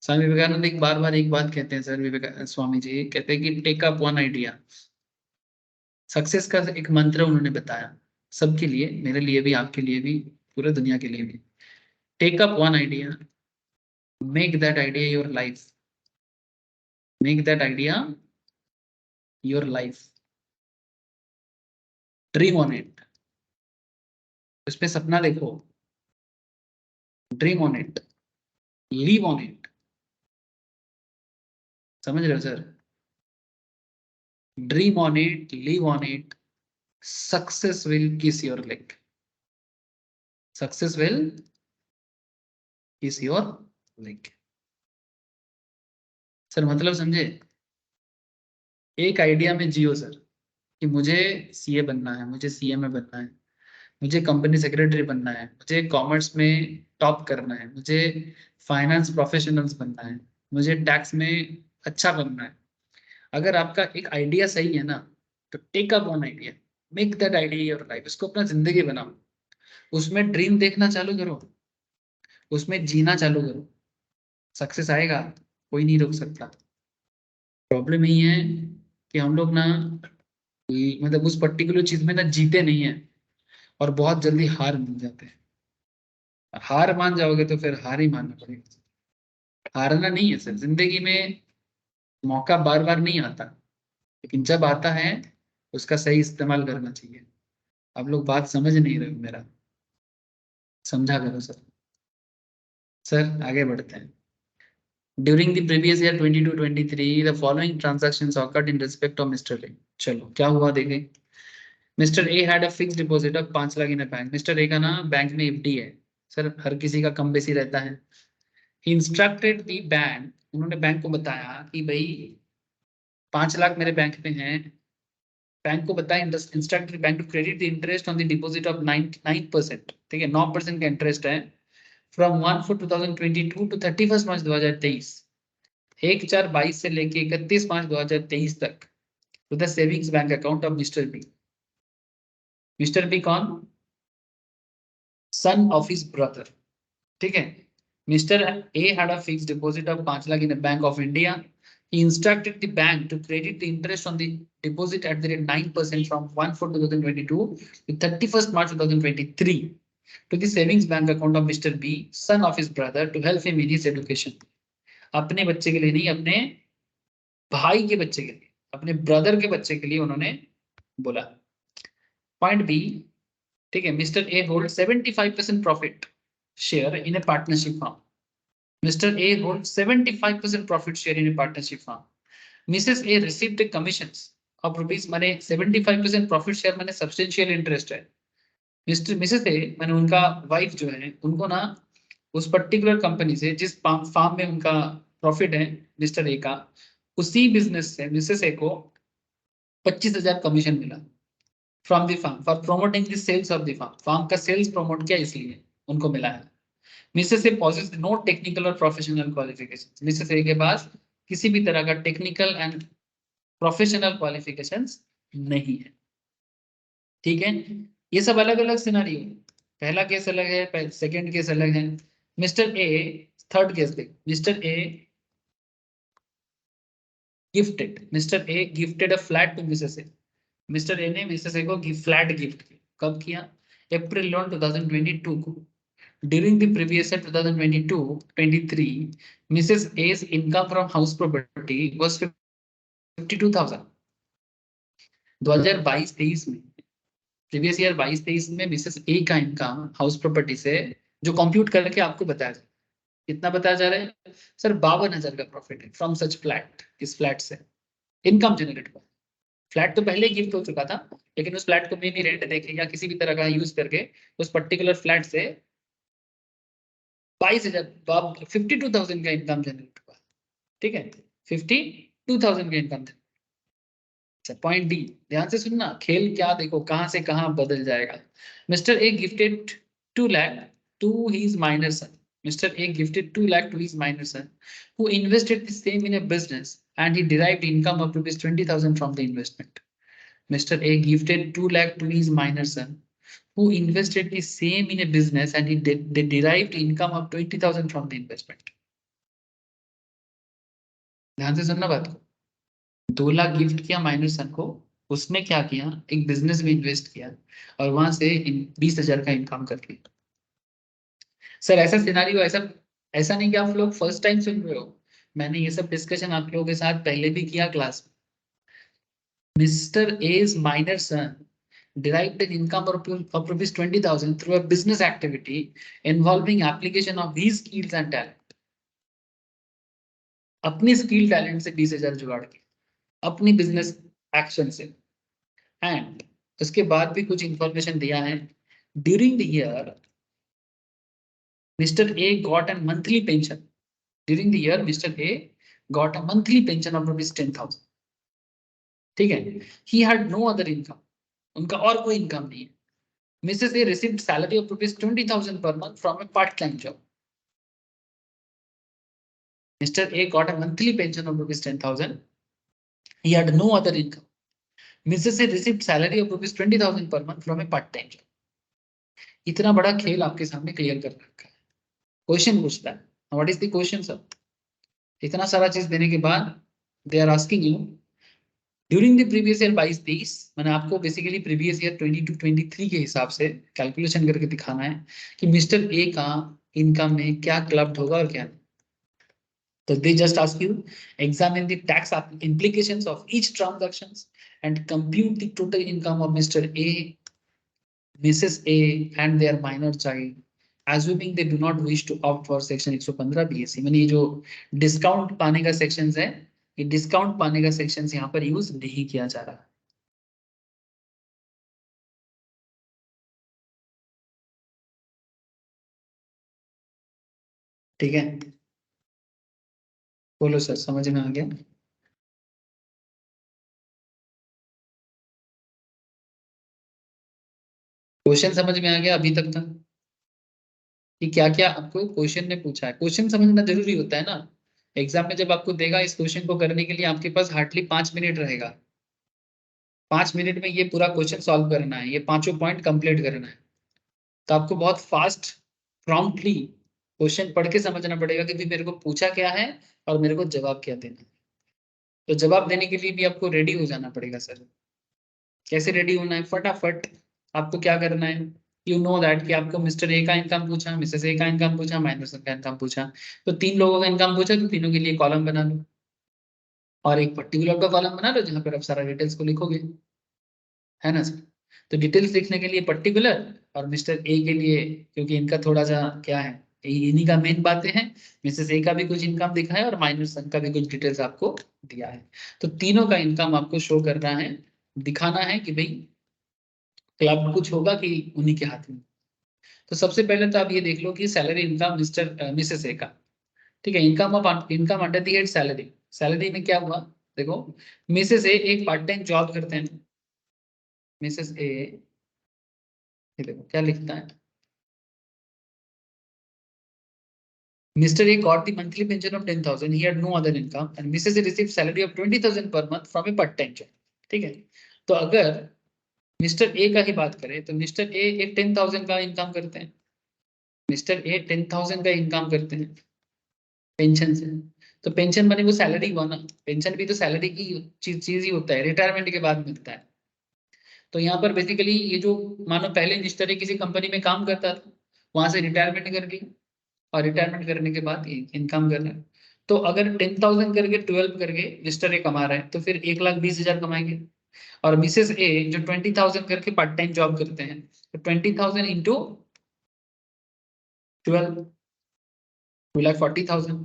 स्वामी विवेकानंद एक बार बार एक बात कहते हैं सर, स्वामी जी कहते हैं कि take up one idea. Success का एक मंत्र उन्होंने बताया सबके लिए, मेरे लिए भी, आपके लिए भी, पूरे दुनिया के लिए भी। Take up one idea, make that idea your life, make that idea your life, dream on it, उस पे सपना देखो, dream on it, live on it. समझ रहे हो sir? Dream on it, live on it, success will kiss your leg, success will kiss your leg. Sir मतलब समझे? एक आइडिया में जियो सर, कि मुझे सीए बनना है, मुझे सीए में बनना है, मुझे कंपनी सेक्रेटरी बनना है, मुझे कॉमर्स में टॉप करना है, मुझे फाइनेंस प्रोफेशनल्स बनना है, मुझे टैक्स में अच्छा बनना है। अगर आपका एक आइडिया सही है ना, तो take up one idea, make that idea your life, इसको अपना जिंदगी बनाओ, उसमें ड्रीम देखना चालू करो, उसमें जीना चालू करो, सक्सेस आएगा, कोई नहीं रोक सकता। प्रॉब्लम यही है कि हम लोग ना मतलब उस पर्टिकुलर चीज में ना जीते नहीं है, और बहुत जल्दी हार मान जाते हैं। हार मान जाओगे तो फिर हार ही मानना पड़ेगा। हारना नहीं है सर जिंदगी में, मौका बार बार नहीं आता, लेकिन जब आता है उसका सही इस्तेमाल करना चाहिए। आप लोग बात समझ नहीं रहे हो मेरा, समझा करो सर। सर आगे बढ़ते हैं। During the previous year 22-23 the following transactions occurred in respect of mister A. चलो क्या हुआ देखें। Mister A had a fix deposit of 5 lakh in a bank. Mister A का ना बैंक में एफडी है। सर हर किसी का कम बेसी रहता है। ही इंस्ट्रक्टेड द बैंक, उन्होंने बैंक को बताया कि भाई 5 लाख मेरे बैंक में हैं। बैंक को बताया, instructed bank to credit the interest on the deposit of 9%। ठीक है, 9% का इंटरेस्ट है। फ्रॉम 1/4/2022 टू 31 मार्च 2023, 1/4/22 से लेके 31 मार्च 2023 तक, to the savings bank account of Mr B. Mr B कौन? Son of his brother. ठीक है। Mr A had a fixed deposit of 5 lakh in Bank of India. He instructed the bank to credit the interest on the deposit at the rate 9% from 1/4/2022 to 31st March 2023 to the savings bank account of Mr. B, son of his brother, to help him in his education. अपने बच्चे के लिए नहीं, अपने भाई के बच्चे के लिए, अपने ब्रदर के बच्चे के लिए उन्होंने बोला। पॉइंट बी, ठीक है, Mr A hold 75% profit share in A partnership firm. Mr. A holds 75% profit share in a partnership firm. Mrs. A received a commissions of rupees, माने 75% profit share माने substantial interest है। Mrs. A माने उनका wife जो है, उनको ना उस पर्टिकुलर कंपनी से, जिस फार्म में उनका प्रॉफिट है मिस्टर ए का, उसी बिजनेस से मिसेस ए को 25,000 कमीशन मिला from the firm for promoting the sales of the firm. Firm का सेल्स प्रमोट किया इसलिए उनको मिला है। Mrs A possess no technical और प्रोफेशनल क्वालिफिकेशन। मिसेस ए के पास किसी भी तरह का टेक्निकल एंड प्रोफेशनल क्वालिफिकेशंस नहीं है। ठीक है, ये सब अलग अलग सिनारियो। पहला केस अलग है, सेकंड केस अलग है। मिस्टर ए, थर्ड केस देख, Mr A gifted, Mr A gifted a flat to Mrs A. Mister A ने मिसेस ए को फ्लैट गिफ्ट किया। कब किया? अप्रैल 2022 को। During the previous year 2022-23 Mrs A's income from house property was 52,000। 2022-23 में, previous year 22-23 में Mrs A का income house property से जो कंप्यूट करके आपको बताया जाए, कितना बताया जा रहा है सर? 52,000 का प्रॉफिट है फ्रॉम सच फ्लैट। इस फ्लैट से इनकम जनरेट हुआ। फ्लैट तो पहले गिफ्ट हो चुका था, लेकिन उस फ्लैट को मे भी रेंट देके या किसी भी तरह का यूज करके उस पर्टिकुलर फ्लैट से 22,000 52,000 का इनकम जनरेट हुआ। ठीक है, 52,000 का इनकम। पॉइंट डी, ध्यान से सुनना, खेल क्या देखो कहां से कहां बदल जाएगा। Mr A gifted 2 lakh to his minor son. Mr. A gifted 2 lakh to his minor son, who invested the same in a business, and he derived income of rupees 20,000 from the investment. Mr. A gifted 2 lakh to his minor son, who invested the same in a business, and they derived income of 20,000 from the investment. ध्यान से सुनना बात को। 2 lakh gift किया minor सन को, उसने क्या किया? एक बिजनेस में इन्वेस्ट किया और वहां से 20,000 का इनकम कर लिया। सर ऐसा सिनारियो, ऐसा ऐसा नहीं कि आप लोग फर्स्ट टाइम सुन रहे हो, मैंने ये सब डिस्कशन आप लोगों के साथ पहले भी किया क्लास में। Mr A's minor son derived an income of rupees 20,000 through a business activity involving application of his skills and talent. अपनी स्किल टैलेंट से 20,000 जुगाड़ किया अपनी बिजनेस एक्शन से। एंड उसके बाद भी कुछ इंफॉर्मेशन दिया है। During the year Mr. A got a monthly pension. During the year, Mr. A got a monthly pension of rupees 10,000. ठीक है, he had no other income. उनका और कोई इनकम नहीं है। Mrs. A received salary of rupees 20,000 per month from a part-time job. Mr. A got a monthly pension of rupees 10,000. He had no other income. Mrs. A received salary of rupees 20,000 per month from a part-time job. इतना बड़ा खेल आपके सामने clear कर रखा है। Question पूछता है, what is the question sir? इतना सारा चीज देने के बाद they are asking you during the previous year 22-23, मैंने आपको बेसिकली प्रीवियस ईयर 22-23 के हिसाब से कैलकुलेशन करके दिखाना है कि मिस्टर ए का इनकम में क्या क्लब्ड होगा और क्या नहीं। तो they just ask you examine the tax implications of each transactions and compute the total income of Mr. A, Mrs. A and their minor child, assuming they do not wish to opt for section 115 BSc। मैंने ये जो discount पाने का sections है, ये discount पाने का sections यहाँ पर यूज नहीं किया जा रहा। ठीक है, बोलो सर, समझ में आ गया? क्वेश्चन समझ में आ गया अभी तक कि क्या क्या आपको क्वेश्चन ने पूछा है? क्वेश्चन समझना जरूरी होता है ना। एग्जाम में जब आपको देगा इस क्वेश्चन को करने के लिए आपके पास हार्डली 5 मिनट रहेगा। 5 मिनट में ये पूरा क्वेश्चन सॉल्व करना है, ये पांचों पॉइंट कंप्लीट करना है। तो आपको बहुत फास्ट प्रॉम्प्टली क्वेश्चन पढ़ के समझना पड़ेगा कि भाई मेरे को पूछा क्या है और मेरे को जवाब क्या देना है। तो जवाब देने के लिए भी आपको रेडी हो जाना पड़ेगा सर। कैसे रेडी होना है? फटाफट आपको क्या करना है, यू नो दैट कि आपको मिस्टर ए का इनकम पूछा, मिसेस ए का इनकम पूछा, माइनस का इनकम पूछा, तो 3 लोगों का इनकम पूछा, तो तीनों के लिए कॉलम बना लो और एक पर्टिकुलर का कॉलम बना लो जहां पर आप सारा डिटेल्स को लिखोगे, है ना सर? तो डिटेल्स लिखने के लिए पर्टिकुलर और मिस्टर ए के लिए, क्योंकि इनका थोड़ा सा क्या है, इन्हीं का मेन बातें हैं। मिसेस ए का भी कुछ इनकम दिखा है और माइनर सन का भी कुछ डिटेल्स आपको दिया है। तो तीनों का इनकम आपको शो करना है, दिखाना है कि भाई क्लब कुछ होगा कि उन्हीं के हाथ में। तो सबसे पहले तो आप ये देख लो कि salary income mister Mrs A का। ठीक है, income under the head salary. Salary में क्या हुआ देखो, मिसेस ए एक पार्ट टाइम जॉब करते हैं। मिसेस ए, ये देखो क्या लिखता है, Mr. A got the monthly pension of 10,000. He had no other income, and Mrs. A received salary of 20,000 per month from a part-time job. ठीक है, तो अगर मिस्टर ए का ही बात करें तो मिस्टर ए एक 10,000 का इनकम करते हैं। मिस्टर ए 10,000 का इनकम करते हैं पेंशन से। तो पेंशन बनी वो सैलरी हुआ ना, पेंशन भी तो सैलरी की चीज ही होता है, रिटायरमेंट के बाद मिलता है। तो यहाँ पर बेसिकली ये जो मानो पहले जिस तरह किसी कंपनी में काम करता था, वहां से रिटायरमेंट कर ली, और रिटायरमेंट करने के बाद इनकम कर रहा है। तो अगर 10,000 करके 12 करके मिस्टर ए कमा रहा है, तो फिर 1,20,000 कमाएंगे। और मिसेस ए जो 20,000 करके पार्ट टाइम जॉब करते हैं, तो 20,000 इंटू 12, 2,40,000।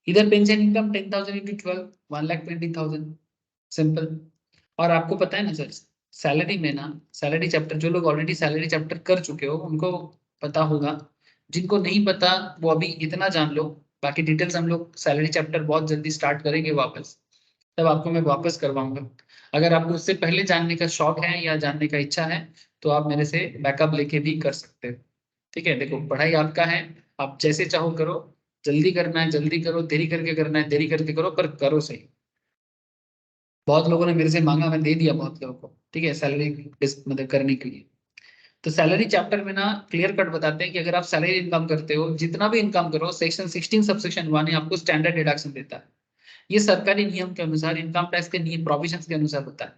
इधर पेंशन इनकम 10,000 इंटू 12, 1,20,000। सिंपल। और आपको पता है ना सर, सैलरी में ना, सैलरी चैप्टर जो लोग ऑलरेडी सैलरी चैप्टर कर चुके हो उनको पता होगा, जिनको नहीं पता वो अभी इतना जान लो। बाकी डिटेल्स हम लोग सैलरी चैप्टर बहुत जल्दी स्टार्ट करेंगे वापस, तब आपको मैं वापस करवाऊंगा। अगर आपको उससे पहले जानने का शौक है या जानने का इच्छा है, तो आप मेरे से बैकअप लेके भी कर सकते हो। ठीक है, देखो पढ़ाई आपका है, आप जैसे चाहो करो, जल्दी करना है जल्दी करो, देरी करके करना है देरी करके करो, पर करो सही। बहुत लोगों ने मेरे से मांगा, मैं दे दिया बहुत लोगों को, ठीक है, सैलरी मतलब करने के लिए। तो सैलरी चैप्टर में ना क्लियर कट बताते हैं कि अगर आप सैलरी इनकम करते हो, जितना भी इनकम करो, सेक्शन 16 सबसेक्शन 1 आपको स्टैंडर्ड डिडक्शन देता है। ये सरकारी नियम के अनुसार, इनकम टैक्स के नियम प्रोविजन के अनुसार होता है।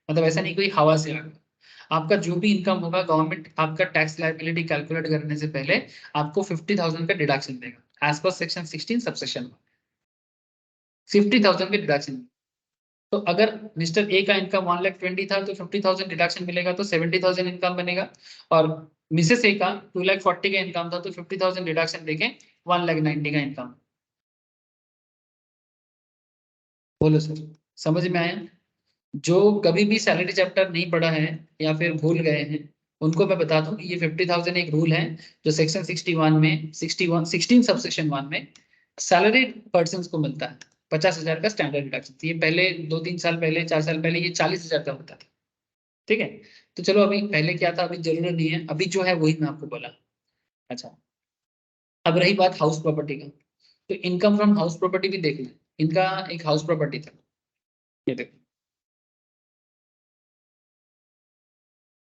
मतलब ऐसा नहीं कोई हवा से आ गया। आपका जो भी इनकम होगा, गवर्नमेंट आपका टैक्स लायबिलिटी कैलकुलेट करने से पहले आपको 50,000 का डिडक्शन देगा, एज पर सेक्शन 16 सबसेक्शन 50,000 के डिडक्शन। तो अगर मिस्टर ए का इनकम 1,20,000 था, तो 50,000 डिडक्शन मिलेगा, तो 70,000 इनकम बनेगा। और मिसेस ए का 2,40,000 का इनकम था, तो 50,000 डिडक्शन देके 1,90,000 का इनकम। बोलो सर, समझ में आया? जो कभी भी सैलरी चैप्टर नहीं पढ़ा है या फिर भूल गए हैं, उनको मैं बता दूं कि ये 50,000 एक रूल है, जो सेक्शन 61 में 61 16 सबसेक्शन 1 में सैलरी पर्सन को मिलता है। 50,000 का स्टैंडर्ड डिडक्शन। ये पहले 2-3 साल पहले, 4 साल पहले ये 40,000 का होता था। ठीक है, तो चलो अभी पहले क्या था, अभी जरूरत नहीं है, अभी जो है वही मैं आपको बोला। अच्छा, अब रही बात हाउस प्रॉपर्टी का, तो इनकम फ्रॉम हाउस प्रॉपर्टी भी देख लें। इनका एक हाउस प्रॉपर्टी था, ये देखो,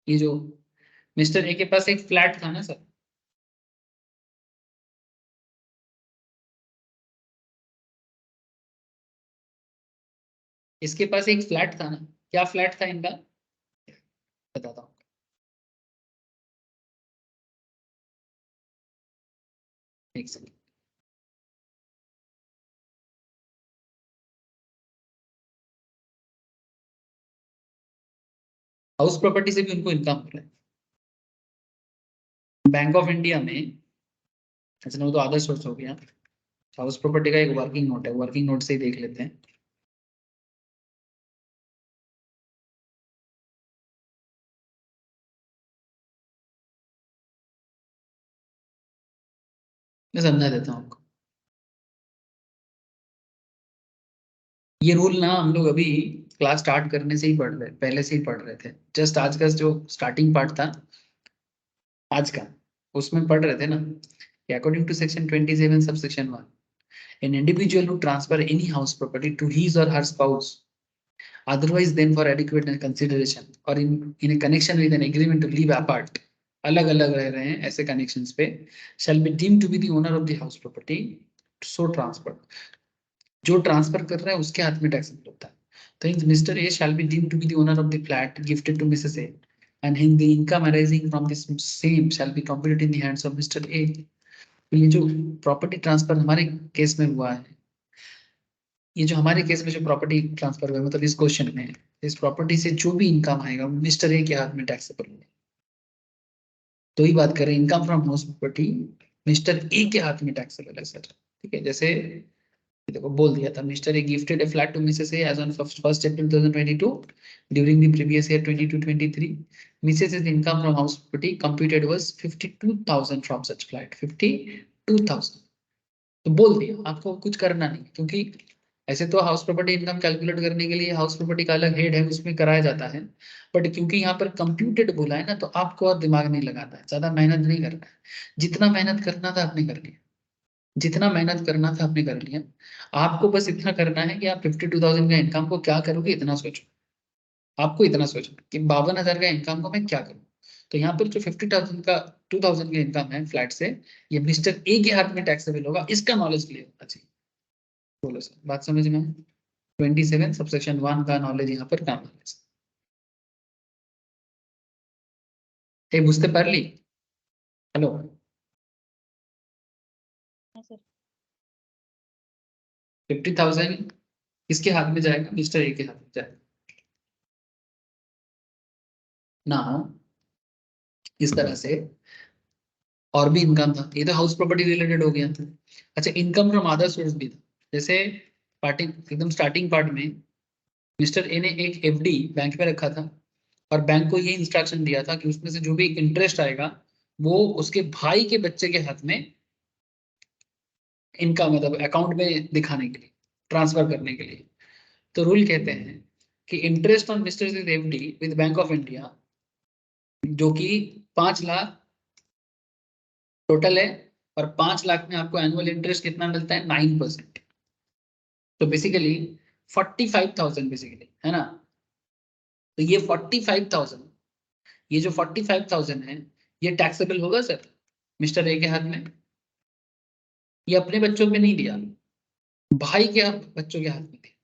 ये जो मिस्टर ए के पास एक फ्लैट था ना सर, इसके पास एक फ्लैट था ना, क्या फ्लैट था इनका, बताता हूँ। एक सेकंड, हाउस प्रॉपर्टी से भी उनको इनकम हो रहा है। बैंक ऑफ इंडिया में, अच्छा वो तो अदर सोर्स हो गया, हाउस प्रॉपर्टी का एक वर्किंग नोट है, वर्किंग नोट से ही देख लेते हैं। मैं समझा देता हूँ आपको। ये रूल ना हम लोग अभी क्लास स्टार्ट करने से ही पढ़ रहे, पहले से ही पढ़ रहे थे। जस्ट आज का जो स्टार्टिंग पार्ट था आज का, उसमें पढ़ रहे थे ना कि according to section 27 subsection 1, an individual who transfer any house property to his or her spouse, otherwise than for adequate consideration or in a connection with an agreement to live apart, अलग अलग रह रहे हैं ऐसे connections पे, shall be deemed to be the owner of the house property so transfer, जो transfer कर रहा है उसके हाथ में टैक्स होता है। तो mister A shall be deemed to be the owner of the flat gifted to Mrs. A, and hence the income arising from this same shall be computed in the hands of Mr. A। तो ये जो property transfer हमारे case में हुआ है, ये जो हमारे केस में जो प्रॉपर्टी ट्रांसफर हुआ है, मतलब इस क्वेश्चन में, इस प्रॉपर्टी से जो भी इनकम आएगा मिस्टर ए के हाथ में टैक्सेबल होगा। तो ही बात करें income from house property, mister A के हाथ में टैक्सेबल है सर। ठीक है, जैसे देखो बोल दिया था, Mr A gifted a flat to Mrs A as on 1st April 2022 during the previous year 22-23, Mrs is income from house property computed was 52,000 from such flat, 52,000। तो बोल दिया, आपको कुछ करना नहीं, क्योंकि ऐसे तो हाउस प्रॉपर्टी इनकम कैलकुलेट करने के लिए हाउस प्रॉपर्टी का अलग हेड है, उसमें कराया जाता है। बट क्योंकि यहाँ पर कंप्यूटेड बोला है ना, तो आपको और दिमाग नहीं लगाना है, ज्यादा मेहनत नहीं करना है। जितना मेहनत करना था आपने कर लिया, जितना मेहनत करना था आपने कर लिया। आपको बस इतना करना है कि आप 52,000 का इनकम को क्या करोगे, इतना सोचो। आपको इतना सोचना कि 52,000 का इनकम को मैं क्या करूँ। तो यहाँ पर जो 50,000 का 2,000 का इनकम है फ्लैट से, ये मिस्टर ए के हाथ में टैक्सेबल होगा, इसका नॉलेज क्लियर होना चाहिए। बोलो सर, बात समझ में? 27 सबसेक्शन 1 का नॉलेज यहाँ पर काम है। ये बुझते पारली? हेलो, हाँ सर। 50,000 किसके हाथ में जाएगा? मिस्टर ए के हाथ में जाएगा ना। इस तरह से और भी इनकम था, ये तो हाउस प्रॉपर्टी रिलेटेड हो गया था। अच्छा, इनकम फ्रॉम अदर सोर्स भी था, जैसे पार्टी एकदम स्टार्टिंग पार्ट में मिस्टर ए ने एक एफडी बैंक में रखा था और बैंक को ये इंस्ट्रक्शन दिया था कि उसमें से जो भी इंटरेस्ट आएगा वो उसके भाई के बच्चे के हाथ में इनकम मतलब अकाउंट में दिखाने के लिए, ट्रांसफर करने के लिए। तो रूल कहते हैं कि interest on mister FD with bank of India, जो कि 5 लाख टोटल है, और 5 लाख में आपको एनुअल इंटरेस्ट कितना मिलता है? 9%। तो बेसिकली 45,000 बेसिकली है ना। तो ये 45,000, ये जो 45,000 है ये टैक्सेबल होगा सर मिस्टर ए के हाथ में? ये अपने बच्चों पे नहीं दिया, भाई के बच्चों के हाथ में दिया,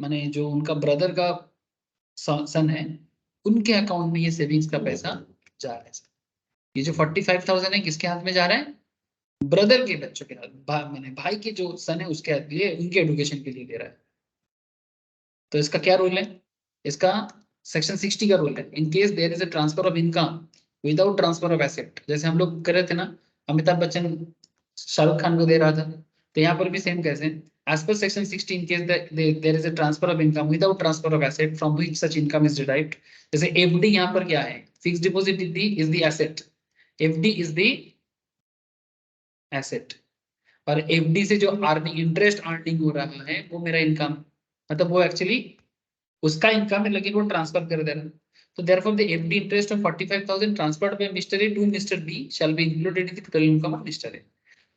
माने जो उनका ब्रदर का सन है उनके अकाउंट में ये सेविंग्स का पैसा जा रहा है सर। ये जो 45,000 है किसके हाथ में जा रहा है? ब्रदर के बच्चों के हाथ, मैंने भाई के जो सन है उसके हाथ में, ये उनके एडुकेशन के लिए दे रहा है। तो इसका क्या रूल है? इसका सेक्शन 60 का रूल है, in case there is a transfer of income without transfer of asset. जैसे हम लोग कर रहे थे ना, अमिताभ बच्चन शाहरुख खान को दे रहा था, तो यहाँ पर भी सेम कैसे, as per section 60 in case there is a transfer of income without transfer of asset from which such income is derived. जैसे एफडी यहाँ पर क्या है? Fix deposit is the asset, FD is the asset, और FD से जो earning interest earning हो रहा है वो मेरा इनकम, मतलब वो एक्चुअली उसका इनकम है लेकिन वो ट्रांसफर कर दे रहा है। तो therefore the FD interest of 45,000 transferred by mister A to Mr B shall be included in the total income of mister A.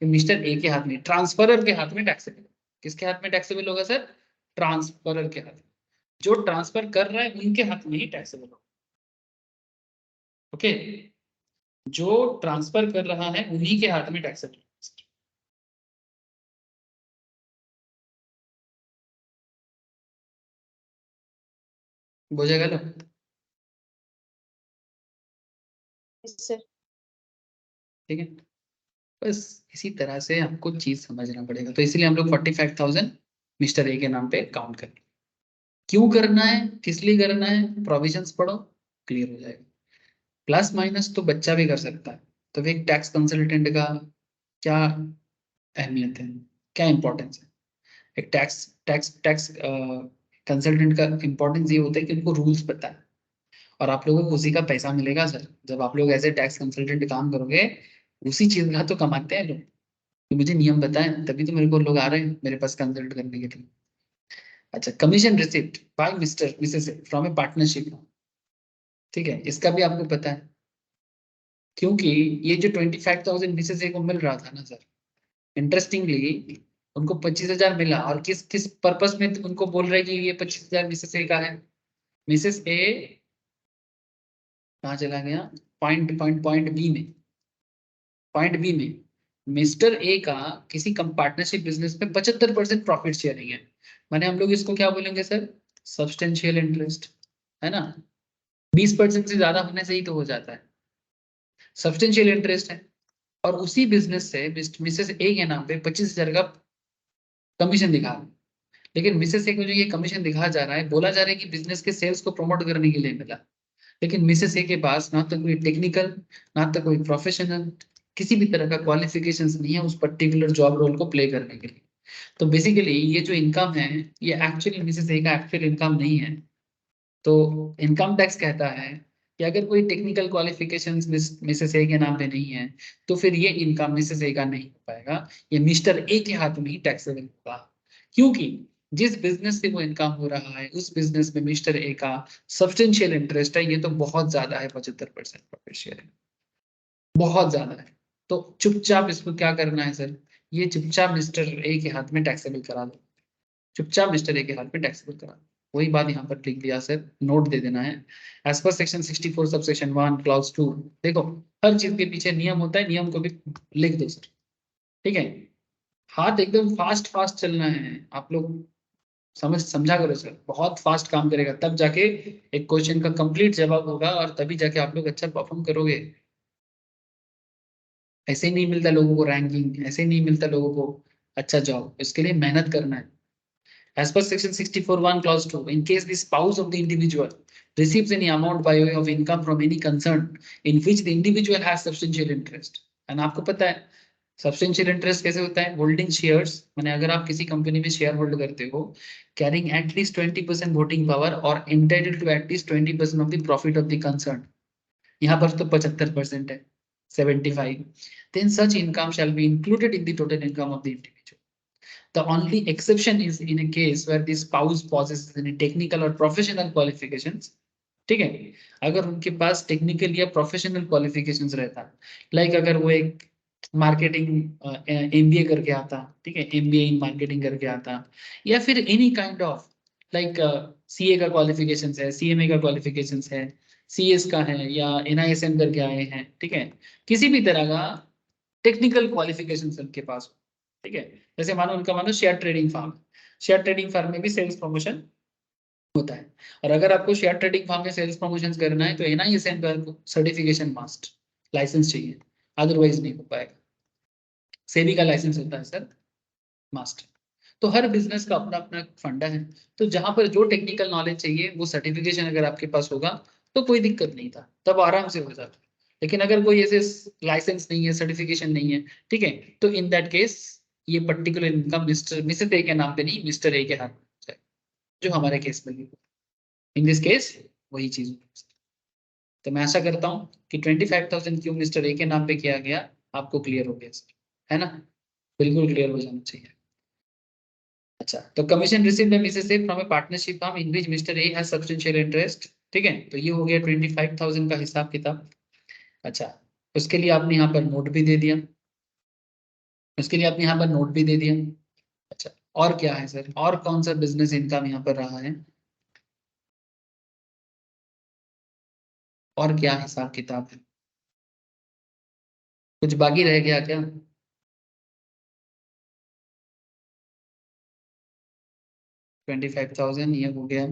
Mister A के हाथ में, ट्रांसफरर के हाथ में टैक्सेबल। किसके हाथ में टैक्सेबल होगा सर? ट्रांसफरर के हाथ में। जो ट्रांसफर कर रहा है उनके हाथ में ही टैक्सेबल होगा। ओके, जो ट्रांसफर कर रहा है उन्हीं के हाथ में टैक्सेबल होगा। बुझेगा ना? सर। ठीक है, बस इसी तरह से आपको चीज समझना पड़ेगा। तो इसलिए हम लोग 45,000 मिस्टर ए के नाम पे काउंट करें। क्यों करना है, किस लिए करना है, प्रोविजंस पढ़ो, क्लियर हो जाएगा। प्लस माइनस तो बच्चा भी कर सकता है। तो फिर टैक्स कंसल्टेंट का क्या अहमियत है, क्या इंपॉर्टेंस है? एक टैक्स टैक्स टैक्स कंसल्टेंट का इंपॉर्टेंस ये होता है कि उनको रूल्स पता है, और आप लोगों को उसी का पैसा मिलेगा सर। जब आप लोग ऐसे टैक्स कंसल्टेंट काम करोगे, उसी चीज का तो कमाते हैं लोग। तो मुझे नियम बताएं, तभी तो मेरे को लोग आ रहे हैं मेरे पास कंसल्ट करने के लिए। अच्छा, commission receipt by mister missus from a partnership, ठीक है, इसका भी आपको पता है, क्योंकि ये जो 25,000 मिसेस ए को मिल रहा था ना सर, इंटरेस्टिंगली उनको 25,000 मिला, और किस किस पर्पस में उनको बोल रहे हैं कि ये 25,000 मिसेस ए का है? मिसेस ए कहाँ चला गया? पॉइंट बी में, पॉइंट बी में मिस्टर ए का किसी कम पार्टनरशिप बिजनेस में 75% प्रॉफिट शेयरिंग है। माने हम लोग इसको क्या बोलेंगे सर? सब्सटेंशियल इंटरेस्ट, है ना। 20% से ज्यादा होने से ही तो हो जाता है, सब्सटेंशियल इंटरेस्ट है। और उसी बिजनेस से मिसेस ए के नाम पे 25,000 का कमीशन दिखा रहा है। लेकिन मिसेस ए को जो ये कमीशन दिखाया जा रहा है, बोला जा रहा है कि बिजनेस के सेल्स को प्रमोट करने के लिए मिला, लेकिन मिसेस ए के पास ना तो कोई टेक्निकल, ना तो कोई प्रोफेशनल, किसी भी तरह का क्वालिफिकेशंस नहीं है उस पर्टिकुलर जॉब रोल को प्ले करने के लिए। तो बेसिकली ये जो इनकम है, ये एक्चुअली मिसेस ए का एक्चुअल इनकम नहीं है। तो इनकम टैक्स कहता है कि अगर कोई टेक्निकल क्वालिफिकेशंस मिसेस ए के नाम पे नहीं है, तो फिर ये इनकम मिसेस ए का नहीं हो पाएगा, ये मिस्टर ए के हाथ में ही टैक्सेबल होगा। क्योंकि जिस बिजनेस से वो इनकम हो रहा है उस बिजनेस में मिस्टर ए का सब्सटेंशियल इंटरेस्ट है, ये तो बहुत ज्यादा है, 75% प्रॉफिट शेयर है, बहुत ज्यादा है। तो चुपचाप इसको क्या करना है सर? ये चुपचाप मिस्टर ए के हाथ में टैक्सेबल करा दो, चुपचाप मिस्टर ए के हाथ में टैक्सेबल करा दो। वही बात यहाँ पर लिख दिया सर, नोट दे देना है। As per section 64 sub section 1 clause 2, देखो हर चीज के पीछे नियम होता है, नियम को भी लिख दो सर, ठीक है। हाथ एकदम फास्ट फास्ट चलना है आप लोग, समझा करो सर, बहुत फास्ट काम करेगा तब जाके एक क्वेश्चन का कंप्लीट जवाब होगा और तभी जाके आप लोग अच्छा परफॉर्म करोगे। ऐसे ही नहीं मिलता लोगों को रैंकिंग, ऐसे ही नहीं मिलता लोगों को अच्छा जॉब, इसके लिए मेहनत करना है। As per section 64(1) clause 2, in case the spouse of the individual receives any amount by way of income from any concern in which the individual has substantial interest, and आपको पता है सब्सटेंशियल इंटरेस्ट कैसे होता है, holding shares, माने अगर आप किसी कंपनी में शेयर होल्ड करते हो, कैरिंग एटलीस्ट 20% वोटिंग पावर और entitled to at least 20% of the profit of the concern, यहाँ पर तो 75% है, 75, then such income shall be included in the total income of the individual. The only exception is in a case where the spouse possesses any technical or professional qualifications, ठीक है, अगर उनके पास technical या professional qualifications रहता, like अगर वो एक marketing MBA करके आता, ठीक है, एमबीए इन मार्केटिंग करके आता, या फिर any kind of like CA का क्वालिफिकेशंस है, सीएमए का क्वालिफिकेशंस है, सीएस का है, या एनआईएसएम करके आए हैं, ठीक है, किसी भी तरह का टेक्निकल क्वालिफिकेशंस उनके पास, ठीक है, जैसे मानो उनका मानो share trading firm, share trading firm में भी सेल्स प्रमोशन होता है, और अगर आपको शेयर ट्रेडिंग फार्म में सेल्स प्रमोशन करना है तो एनआईएसएम का सर्टिफिकेशन मस्ट, लाइसेंस चाहिए, अदरवाइज नहीं हो पाएगा। सेबी का लाइसेंस होता है सर, मस्ट। तो हर बिजनेस का अपना अपना फंडा है, तो जहां पर जो टेक्निकल नॉलेज चाहिए वो सर्टिफिकेशन अगर आपके पास होगा तो कोई दिक्कत नहीं था, तब आराम से हो जाता। लेकिन अगर कोई ऐसे लाइसेंस नहीं है, सर्टिफिकेशन नहीं है, ठीक है, तो इन दैट केस ये particular income mister Mrs A के नाम पे नहीं, मिस्टर ए के हाथ में होता है, जो हमारे केस में भी, इन दिस केस वही चीज होती है। तो मैं आशा करता हूँ कि 25,000 क्यों मिस्टर ए के नाम पे किया गया आपको क्लियर हो गया सर, है ना, बिल्कुल क्लियर हो जाना चाहिए। अच्छा, तो commission received by Mrs A from a partnership firm in which mister A has substantial interest, ठीक है, तो ये हो गया 25,000 का हिसाब किताब। अच्छा, उसके लिए आपने यहाँ पर नोट भी दे दिया, उसके लिए आपने यहाँ पर नोट भी दे दिया। अच्छा, और क्या है सर, और कौन सा बिजनेस इनकम यहाँ पर रहा है, और क्या हिसाब किताब है, कुछ बाकी रह गया क्या? 25,000 ये हो गया,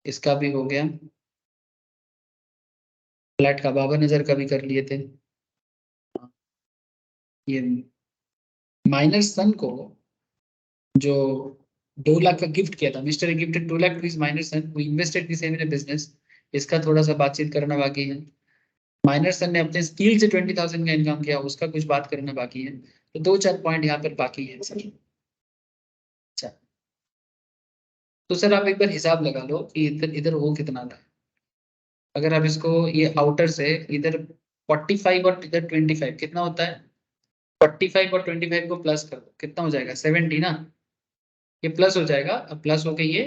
इसका भी हो गया, फ्लैट का 52,000 का भी कर लिए थे। ये माइनर सन को जो 2 लाख का गिफ्ट किया था, mister gifted 2 lakh to his minor son who invested the same in a business, इसका थोड़ा सा बातचीत करना बाकी है। माइनर सन ने अपने स्किल से 20,000 का इनकम किया, उसका कुछ बात करना बाकी है, तो 2-4 पॉइंट यहाँ पर बाकी है सर। अच्छा, तो सर आप एक बार हिसाब लगा लो कि इधर इधर वो कितना था, अगर आप इसको ये आउटर से इधर 45 और इधर 25 कितना होता है, 45 और 25 को प्लस कर दो कितना हो जाएगा, 70 ना, ये प्लस हो जाएगा, अब प्लस होके ये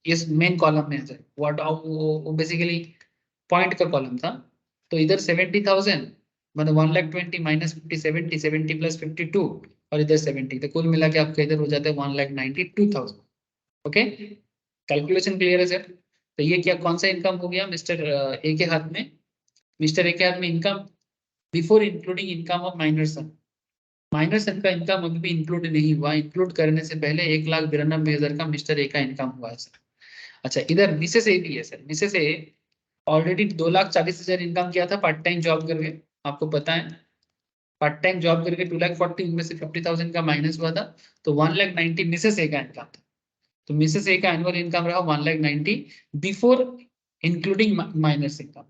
इस मेन कॉलम में आ जाए, व्हाट वो बेसिकली पॉइंट का कॉलम था, तो इधर 70,000 मतलब 1,20,000 माइनस 50, 70, 70 प्लस 52 और इधर 70, तो कुल मिला के आपका इधर हो जाता है 1,92,000। ओके, कैलकुलेशन क्लियर है सर? तो ये क्या कौन सा इनकम हो गया मिस्टर ए के हाथ में, मिस्टर ए के हाथ में income before including income of minor son, minor son का इनकम अभी भी इंक्लूड नहीं हुआ, इंक्लूड करने से पहले 1,92,000 का मिस्टर ए का इनकम हुआ है सर। अच्छा, इधर मिसेस ए भी है sir, Mrs A already 2,40,000 income किया था पार्ट टाइम जॉब करके, आपको पता है, पार्ट टाइम जॉब करके 2,40,000 में से 50,000 का माइनस हुआ था, तो 1,90,000 मिसेस ए का इनकम था, तो मिसेस ए का एनुअल इनकम रहा 1,90,000 बिफोर इंक्लूडिंग माइनर इनकम।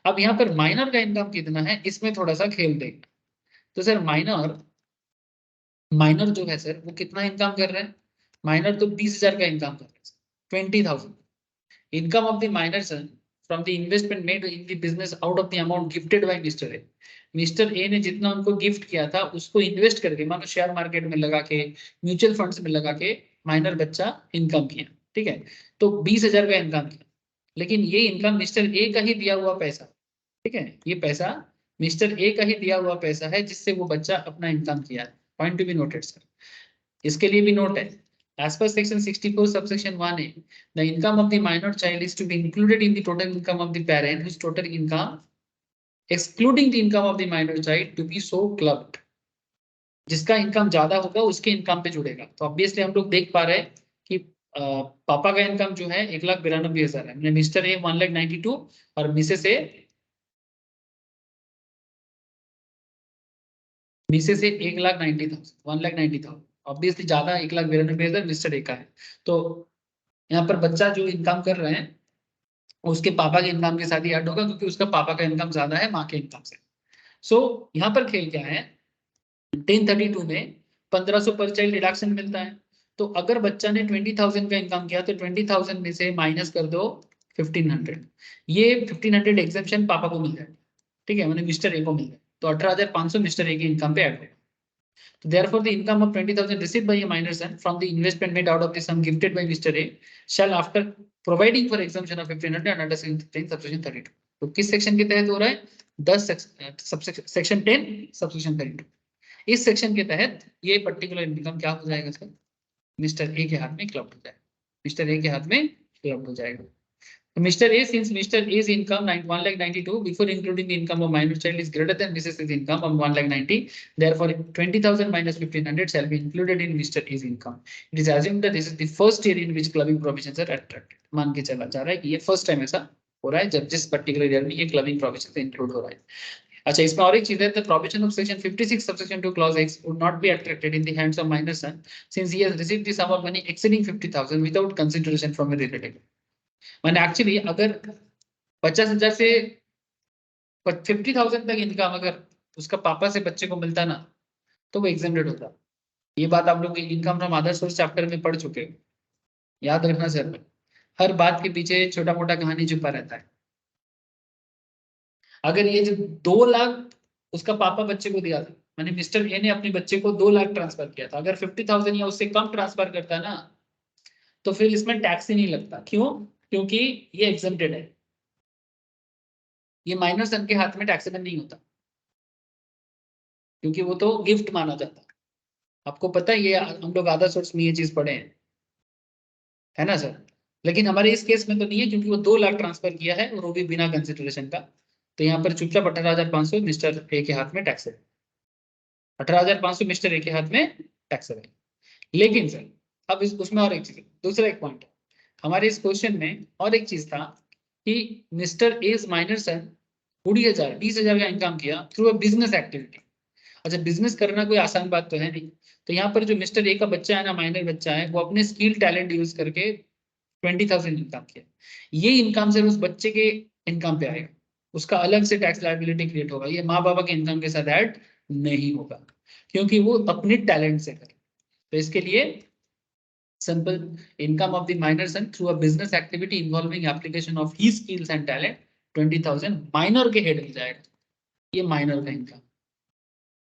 अब यहाँ पर माइनर का इनकम कितना है इसमें थोड़ा सा खेल देंगे, तो सर माइनर माइनर जो है सर वो कितना इनकम कर रहे हैं, माइनर तो 20,000 का इनकम कर रहे हैं, 20,000 income of the minor son from the investment made in the business out of the amount gifted by mister A, mister A ने जितना उनको गिफ्ट किया था उसको इन्वेस्ट करके मानो शेयर मार्केट में लगा के, म्यूचुअल फंड्स में लगा के माइनर बच्चा इनकम किया, ठीक है, तो 20,000 का इनकम किया, लेकिन ये इनकम मिस्टर ए का ही दिया हुआ पैसा, ठीक है, ये पैसा मिस्टर ए का ही दिया हुआ पैसा है जिससे वो बच्चा अपना इनकम किया है, point to be noted sir, इसके लिए भी नोट है, as per section 64 subsection 1a, the income of the minor child is to be included in the total income of the parent whose total income excluding the income of the minor child to be so clubbed, जिसका income ज्यादा होगा उसके income पे जुड़ेगा। तो obviously हम लोग देख पा रहे हैं कि पापा का इनकम जो है 1,92,000 है, मिस्टर ए 1,92,000 और मिसेस ए 1,90,000 1,90,000। ऑब्वियसली ज्यादा 1,92,000 मिस्टर ए का है। तो यहाँ पर बच्चा जो इनकम कर रहे हैं उसके पापा के इनकम के साथ ही ऐड होगा, क्योंकि उसका पापा का इनकम ज्यादा है माँ के इनकम से। सो यहाँ पर खेल क्या है, 1032 में 1500 पर चाइल्ड डिडक्शन मिलता है। तो अगर बच्चा ने 20,000 का इनकम किया तो 20,000 में से माइनस कर दो 1,500। ये 1,500 एग्जेम्पशन पापा को मिल जाएगा, ठीक है, मैंने मिस्टर ए को मिल जाए। तो 18,500 मिस्टर ए की इनकम पे ऐड होगा। So therefore, the income of 20,000 received by a minor son from the investment made out of the sum gifted by Mr. A shall, after providing for exemption of 1,500 under subsection 32। तो किस section के तहत हो रहा है? 10 section 10 subsection 32। इस section के तहत ये पर्टिकुलर इनकम क्या हो जाएगा सर? मिस्टर ए के हाथ में क्लब हो जाएगा, मिस्टर ए के हाथ में क्लब हो जाएगा। Mr. A, since Mr. A's income 1,92,000 before including the income of minor child is greater than Mrs. A's income of 1,90,000, therefore 20,000 minus 1,500 shall be included in Mr. A's income. It is assumed that this is the first year in which clubbing provisions are attracted. मान के चला जा रहा है कि ये first time ऐसा हो रहा है जब जिस पर्टिकुलर ईयर में ये क्लबिंग प्रोविजन इंक्लूड हो रहा है। अच्छा, इसमें और एक चीज है, the provision of section 56 subsection 2 clause X would not be attracted in the hands of minor son since he has received the sum of money exceeding 50,000 without consideration from a relative। मैंने actually अगर 50,000 से 50,000 तक income अगर उसका पापा से बच्चे को मिलता ना तो वो एग्जेम्प्टेड होता। ये बात आप लोग income from other source chapter में पढ़ चुके हो, याद रखना सर। हर बात के पीछे छोटा मोटा कहानी छुपा रहता है। अगर ये जो 2 लाख उसका पापा बच्चे को दिया था, मैंने मिस्टर ए ने अपने बच्चे को 2 लाख ट्रांसफर किया था, अगर 50,000 या उससे कम ट्रांसफर करता ना तो फिर इसमें टैक्स ही नहीं लगता। क्यों? क्योंकि ये एग्जेम्प्टेड है, ये माइनर सन के हाथ में टैक्सेबल नहीं होता, क्योंकि वो तो गिफ्ट माना जाता है। आपको पता है, ये हम लोग आधा सोर्स में ये चीज पढ़े हैं, है ना सर? लेकिन हमारे इस केस में तो नहीं है, क्योंकि वो 2 लाख ट्रांसफर किया है और वो भी बिना कंसिडरेशन का। तो यहाँ पर चुपचाप 18,500 मिस्टर ए के हाथ में टैक्स है, 18,500 मिस्टर ए के हाथ में टैक्स है। लेकिन सर अब उसमें और एक चीज, दूसरा एक पॉइंट हमारे इस क्वेश्चन में और एक चीज था कि मिस्टर ए माइनर सन 20,000 का इनकम किया थ्रू अ बिजनेस एक्टिविटी। अच्छा, बिजनेस करना कोई आसान बात तो है नहीं। तो यहाँ पर जो मिस्टर ए का बच्चा है ना, माइनर बच्चा है, वो अपने स्किल टैलेंट यूज करके 20,000 इनकम किया। ये इनकम से उस बच्चे के इनकम पे आएगा, उसका अलग से टैक्स लायबिलिटी क्रिएट होगा, ये माँ बाबा के इनकम के साथ ऐड नहीं होगा, क्योंकि वो अपने टैलेंट से करे। तो इसके लिए simple, income of the minor son through a business activity involving application of his skills and talent 20,000 minor के हेड में जाएगा, ये माइनर का इनकम।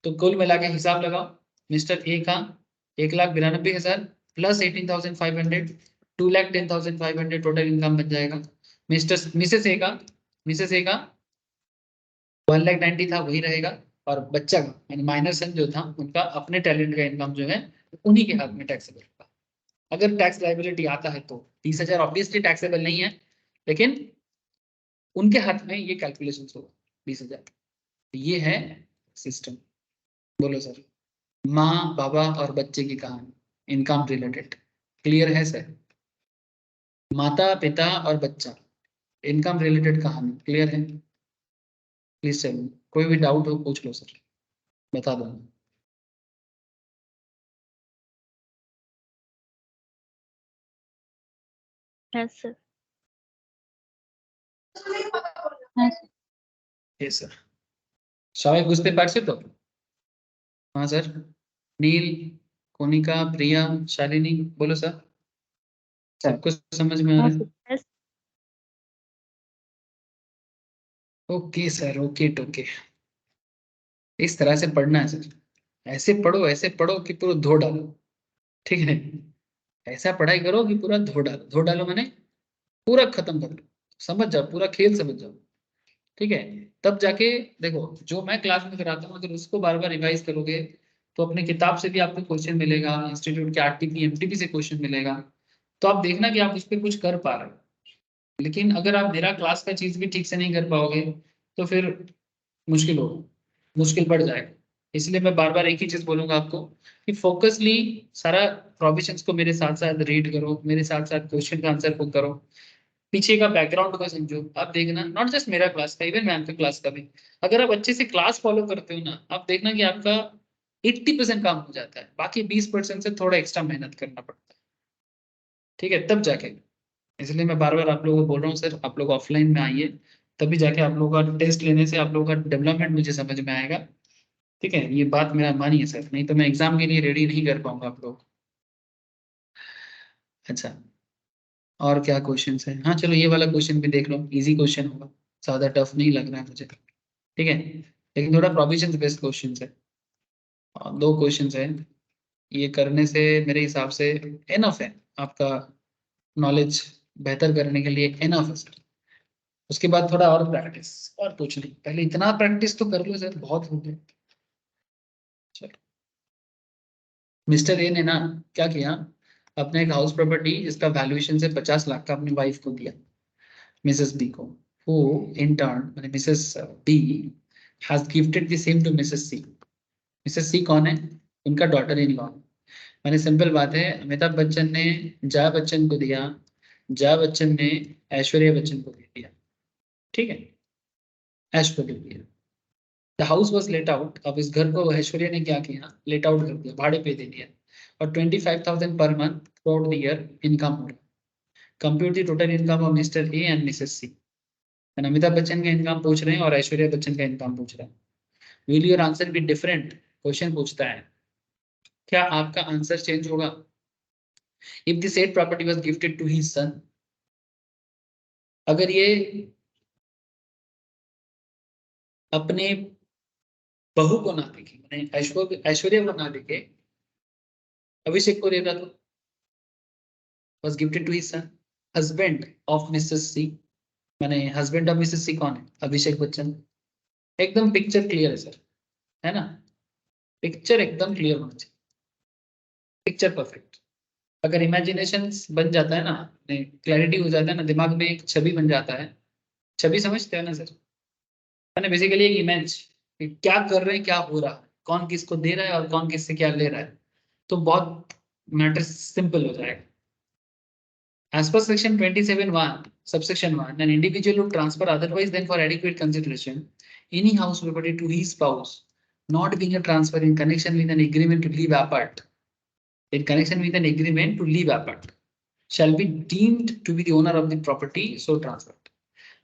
तो कुल मिला के हिसाब लगाओ, मिस्टर ए का 1,92,000 प्लस 18,500 2,10,500 टोटल इनकम बन जाएगा। मिसेस ए का 1,90,000 था, वही रहेगा। और बच्चा का यानी माइनर सन जो था, उनका अपने टैलेंट का इनकम जो है उन्हीं के हाथ में टैक्सेबल होगा। अगर टैक्स लायबिलिटी आता है तो 30,000 ऑब्वियसली टैक्सेबल नहीं है, लेकिन उनके हाथ में ये कैलकुलेशन होगा 20,000। ये है सिस्टम। बोलो सर, माँ बाबा और बच्चे की कहानी इनकम रिलेटेड क्लियर है सर? माता पिता और बच्चा इनकम रिलेटेड कहानी क्लियर है? प्लीज सर, कोई भी डाउट हो पूछ लो सर, बता दो। Yes sir. Yes yes sir. সবাই বুঝতে পারছে তো? हाँ सर। नील, कोनिका, प्रिया, शालिनी, बोलो सर, सबको समझ में आ रहा है? यस। ओके सर, ओके टोके। इस तरह से पढ़ना है सर, ऐसे पढ़ो कि पूरा धो डालो, ठीक है? ऐसा पढ़ाई करो कि पूरा धो डालो मैंने पूरा खत्म कर लो, समझ जाओ, पूरा खेल समझ जाओ, ठीक है? तब जाके देखो, जो मैं क्लास में कराता हूँ अगर उसको बार बार रिवाइज करोगे तो अपने किताब से भी आपको क्वेश्चन मिलेगा, इंस्टीट्यूट के आरटीपी एमटीपी से क्वेश्चन मिलेगा, तो आप देखना कि आप उस पर कुछ कर पा रहे हो। लेकिन अगर आप मेरा क्लास का चीज भी ठीक से नहीं कर पाओगे तो फिर मुश्किल होगा, मुश्किल बढ़ जाएगा। इसलिए मैं बार बार एक ही चीज बोलूंगा आपको कि फोकसली सारा प्रोविजंस को मेरे साथ साथ रीड करो, मेरे साथ साथ क्वेश्चन का आंसर को करो, पीछे का बैकग्राउंड को समझो। आप देखना, नॉट जस्ट मेरा क्लास का, इवन मैम का क्लास का भी, अगर आप अच्छे से क्लास फॉलो करते हो ना, आप देखना कि आपका 80% काम हो जाता है, बाकी 20% से थोड़ा एक्स्ट्रा मेहनत करना पड़ता है। ठीक है, तब जाके, इसलिए मैं बार बार आप लोगों को बोल रहा हूँ सर, आप लोग ऑफलाइन में आइए, तभी जाके आप लोगों का टेस्ट लेने से आप लोगों का डेवलपमेंट मुझे समझ में आएगा। ठीक है, ये बात मेरा मानिए सर, नहीं तो मैं एग्जाम के लिए रेडी नहीं कर पाऊंगा आप लोग। अच्छा, और क्या क्वेश्चन है? हाँ चलो, ये वाला क्वेश्चन भी देख लो, इजी क्वेश्चन होगा, ज्यादा टफ नहीं लग रहा है मुझे। ठीक है, लेकिन थोड़ा प्रोविजन बेस्ड क्वेश्चन है, और 2 क्वेश्चन है, ये करने से मेरे हिसाब से एनफ है, आपका नॉलेज बेहतर करने के लिए एनफ है सर। उसके बाद थोड़ा और प्रैक्टिस, और कुछ नहीं, पहले इतना प्रैक्टिस तो कर लो सर, बहुत हो गया। चलो, मिस्टर ए ने ना क्या किया, अपने एक हाउस प्रॉपर्टी जिसका वैल्यूएशन से 50 लाख का अपनी वाइफ को दिया, मिसेस बी को, who in turn मैंने Mrs B has gifted the same to Mrs C. Mrs C कौन है? उनका डॉटर इन लॉ। मैंने सिंपल बात है, अमिताभ बच्चन ने जया बच्चन को दिया, जया बच्चन ने ऐश्वर्या बच्चन को दे दिया। ठीक है, ऐश को दे दिया। The house was let out, अब इस घर को ऐश्वर्या ने क्या किया, लेट आउट कर दिया, भाड़े पे दे दिया, और 25,000 per month throughout the year income हो रहा। Compute the total income of mister A and Mrs C. Amitabh Bachchan का इनकम पूछ रहे हैं और ऐश्वर्या बच्चन का इनकम पूछ रहे हैं। Will your answer be different? Question पूछता है, क्या आपका आंसर चेंज होगा? If the said property was gifted to his son, अगर ये अपने बहू को ना देखे, मैंने ऐश्वर्या को ना देखे, अभिषेक को देता तो was gifted to his son, husband of Mrs C. मैंने हस्बैंड ऑफ मिसेस सी कौन है? अभिषेक बच्चन। एकदम पिक्चर क्लियर है सर, है ना? पिक्चर एकदम क्लियर होना चाहिए, पिक्चर परफेक्ट। अगर इमेजिनेशन बन जाता है ना, क्लैरिटी हो जाता है ना, दिमाग में एक छवि बन जाता है, छवि समझते हैं ना सर, है ना? बेसिकली एक इमेज, क्या कर रहे हैं, क्या हो रहा है, कौन किसको दे रहा है और कौन किससे क्या ले रहा है, तो बहुत मैटर सिंपल हो जाएगा। As per section 27(1), subsection 1, an individual would transfer otherwise than for adequate consideration any house property to his spouse, not being a transfer in connection with an agreement to live apart, in connection with an agreement to live apart, shall be deemed to be the owner of the property so transferred.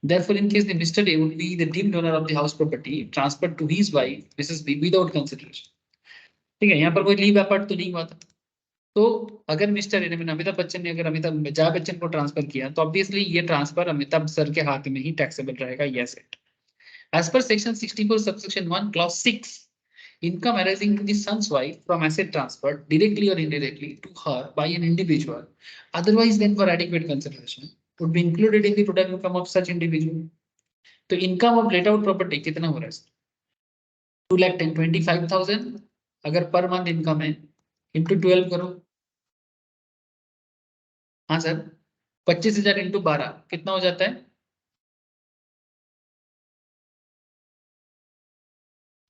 Therefore, in case the Mr. A would be the deemed owner of the house property transferred to his wife, Mrs. B, without consideration. ठीक है, यहाँ पर कोई leave apart तो नहीं हुआ था, तो अगर मिस्टर ए ने, अमिताभ बच्चन ने अगर अमिताभ जया बच्चन को ट्रांसफर किया, तो ऑब्वियसली ये ट्रांसफर अमिताभ सर के हाथ में ही टैक्सेबल रहेगा। Yes it, as per section 64 subsection 1 clause 6, income arising to the son's wife from asset transferred directly or indirectly to her by an individual otherwise than for adequate consideration would be included in the total income of such individual. तो income of let out property कितना हो रहा है? 2,10,25,000 अगर per month income है, into 12 करो। हाँ sir, 25,000 into 12 कितना हो जाता है?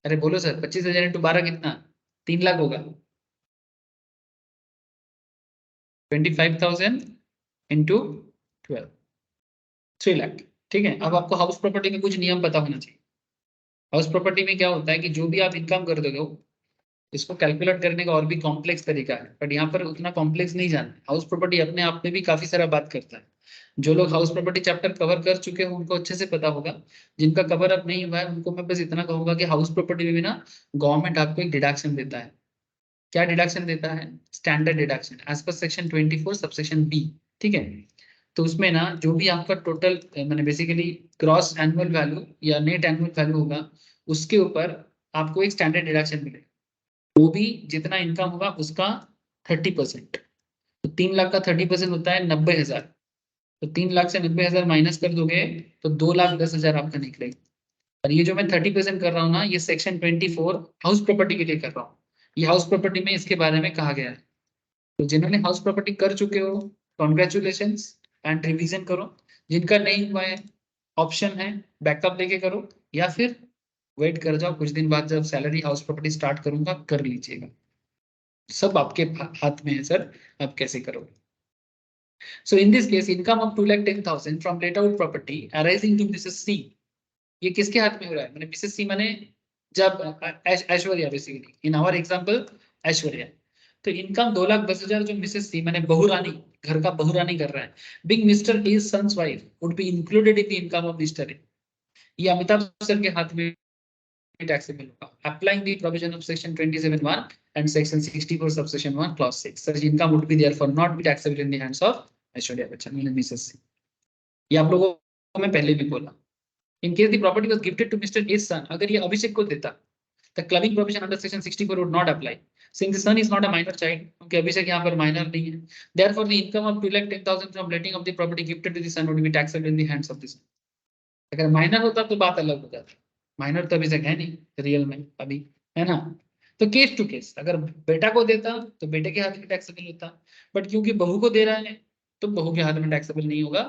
अरे बोलो सर, 25,000 इंटू 12 कितना? 3 लाख होगा। 25,000 इंटू 12, 3 लाख। ठीक है, अब आपको हाउस प्रॉपर्टी में कुछ नियम पता होना चाहिए। हाउस प्रॉपर्टी में क्या होता है कि जो भी आप इनकम कर दोगे, इसको कैलकुलेट करने का और भी कॉम्प्लेक्स तरीका है, बट यहाँ पर उतना कॉम्प्लेक्स नहीं जानना। हाउस प्रॉपर्टी अपने आप में भी काफी सारा बात करता है। जो लोग हाउस प्रॉपर्टी चैप्टर कवर कर चुके हो उनको अच्छे से पता होगा, जिनका कवर अप नहीं हुआ है उनको मैं बस इतना कहूंगा कि हाउस प्रॉपर्टी में भी ना गवर्नमेंट आपको एक डिडक्शन देता है। क्या डिडक्शन देता है? Standard deduction, as per section 24 subsection B. ठीक है, तो उसमें ना जो भी आपका टोटल मैंने बेसिकली ग्रॉस एनुअल वैल्यू या नेट एनुअल वैल्यू होगा, उसके ऊपर आपको एक स्टैंडर्ड डिडक्शन मिलेगा, वो भी जितना इनकम होगा उसका 30%। तो 3 लाख का 30% होता है 90,000। तो 3 लाख से 90,000 माइनस कर दोगे तो 2,10,000 आपका निकलेगा। और ये जो मैं 30% कर रहा हूँ ना, ये सेक्शन 24 हाउस प्रॉपर्टी के लिए कर रहा हूँ। ये हाउस प्रॉपर्टी में इसके बारे में कहा गया है। तो जिन्होंने हाउस प्रॉपर्टी कर चुके हो, कॉन्ग्रेचुलेशन एंड रिवीजन करो। जिनका नहीं हुआ है, ऑप्शन है बैकअप लेके करो, या फिर वेट कर जाओ, कुछ दिन बाद जब सैलरी हाउस प्रॉपर्टी स्टार्ट करूंगा कर लीजिएगा, सब आपके हाथ में है सर, आप कैसे करोगे। So in this case, income of 2,10,000 from let out property arising to Mrs. C, ये किसके हाथ में हो रहा है? मैंने Mrs. C माने जब Aishwarya, basically in our example Aishwarya. तो इनकम 2,10,000 जो मिसेस सी माने बहुरानी, घर का बहुरानी कर रहा है, big mister is sons wife would be included in the income of mister A, ये अमिताभ सर के हाथ में taxable होगा, applying the provision of section 27(1) and section 64 subsection 1 clause 6, such income would be therefore not be taxable in the hands of Aishwarya Bachchan यानी Mrs सी। ये आप लोगों को मैं पहले भी बोला। In case the property was gifted to Mr. A's son, अगर ये अभिषेक को देता, the clubbing provision under section 64 would not apply, since the son is not a minor child, क्योंकि अभिषेक यहाँ पर minor नहीं है। Therefore, the income of 2,10,000 from letting of the property gifted to the son would be taxable in the hands of the son. अगर minor होता तो बात अलग हो जाती, माइनर तो अभिषेक है नहीं रियल में अभी, है ना। तो केस टू केस, अगर बेटा को देता तो बेटे के हाथ में टैक्सेबल होता, बट क्योंकि बहू को दे रहा है तो बहू के हाथ में टैक्सेबल नहीं होगा,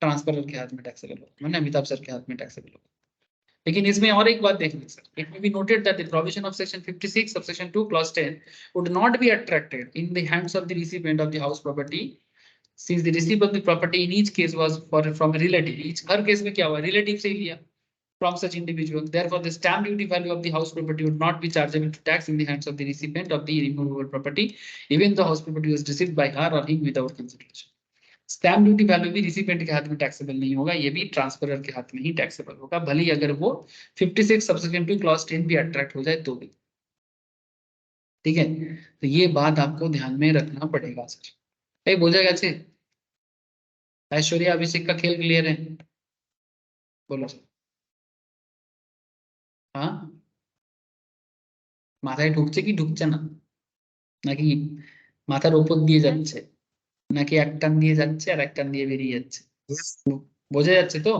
ट्रांसफरर के हाथ में टैक्सेबल होगा, मैंने अमिताभ सर के हाथ में टैक्सेबल होगा। लेकिन इसमें और एक बात देखनी sir, it may be noted that the provision of section 56 subsection 2 clause 10 would not be attracted in the hands of the recipient of the house property, since the receipt of the property in each case was for from relative, each her case में क्या हुआ, relative से ही लिया from such individual. Therefore, the stamp duty value of the house property would not be chargeable to tax in the hands of the recipient of the removable property, even the house property was received by her or him without consideration. Stamp duty value भी recipient के हाथ में taxable नहीं होगा, ये भी transferor के हाथ में ही टैक्सेबल होगा, भले ही अगर वो 56 सबसेक्शन 2 क्लॉज 10 भी अट्रैक्ट हो जाए तो भी। ठीक है, तो ये बात आपको ध्यान में रखना पड़ेगा सर। कहीं बोल जाएगा अच्छे, ऐश्वर्या अभिषेक का खेल क्लियर है? बोलो सर। हाँ, মাথায় ঢুকছে কি ঢুকছে না, নাকি মাথার উপর দিয়ে যাচ্ছে, নাকি এক কান দিয়ে যাচ্ছে আর এক কান দিয়ে বেরিয়ে যাচ্ছে, বোঝা যাচ্ছে তো?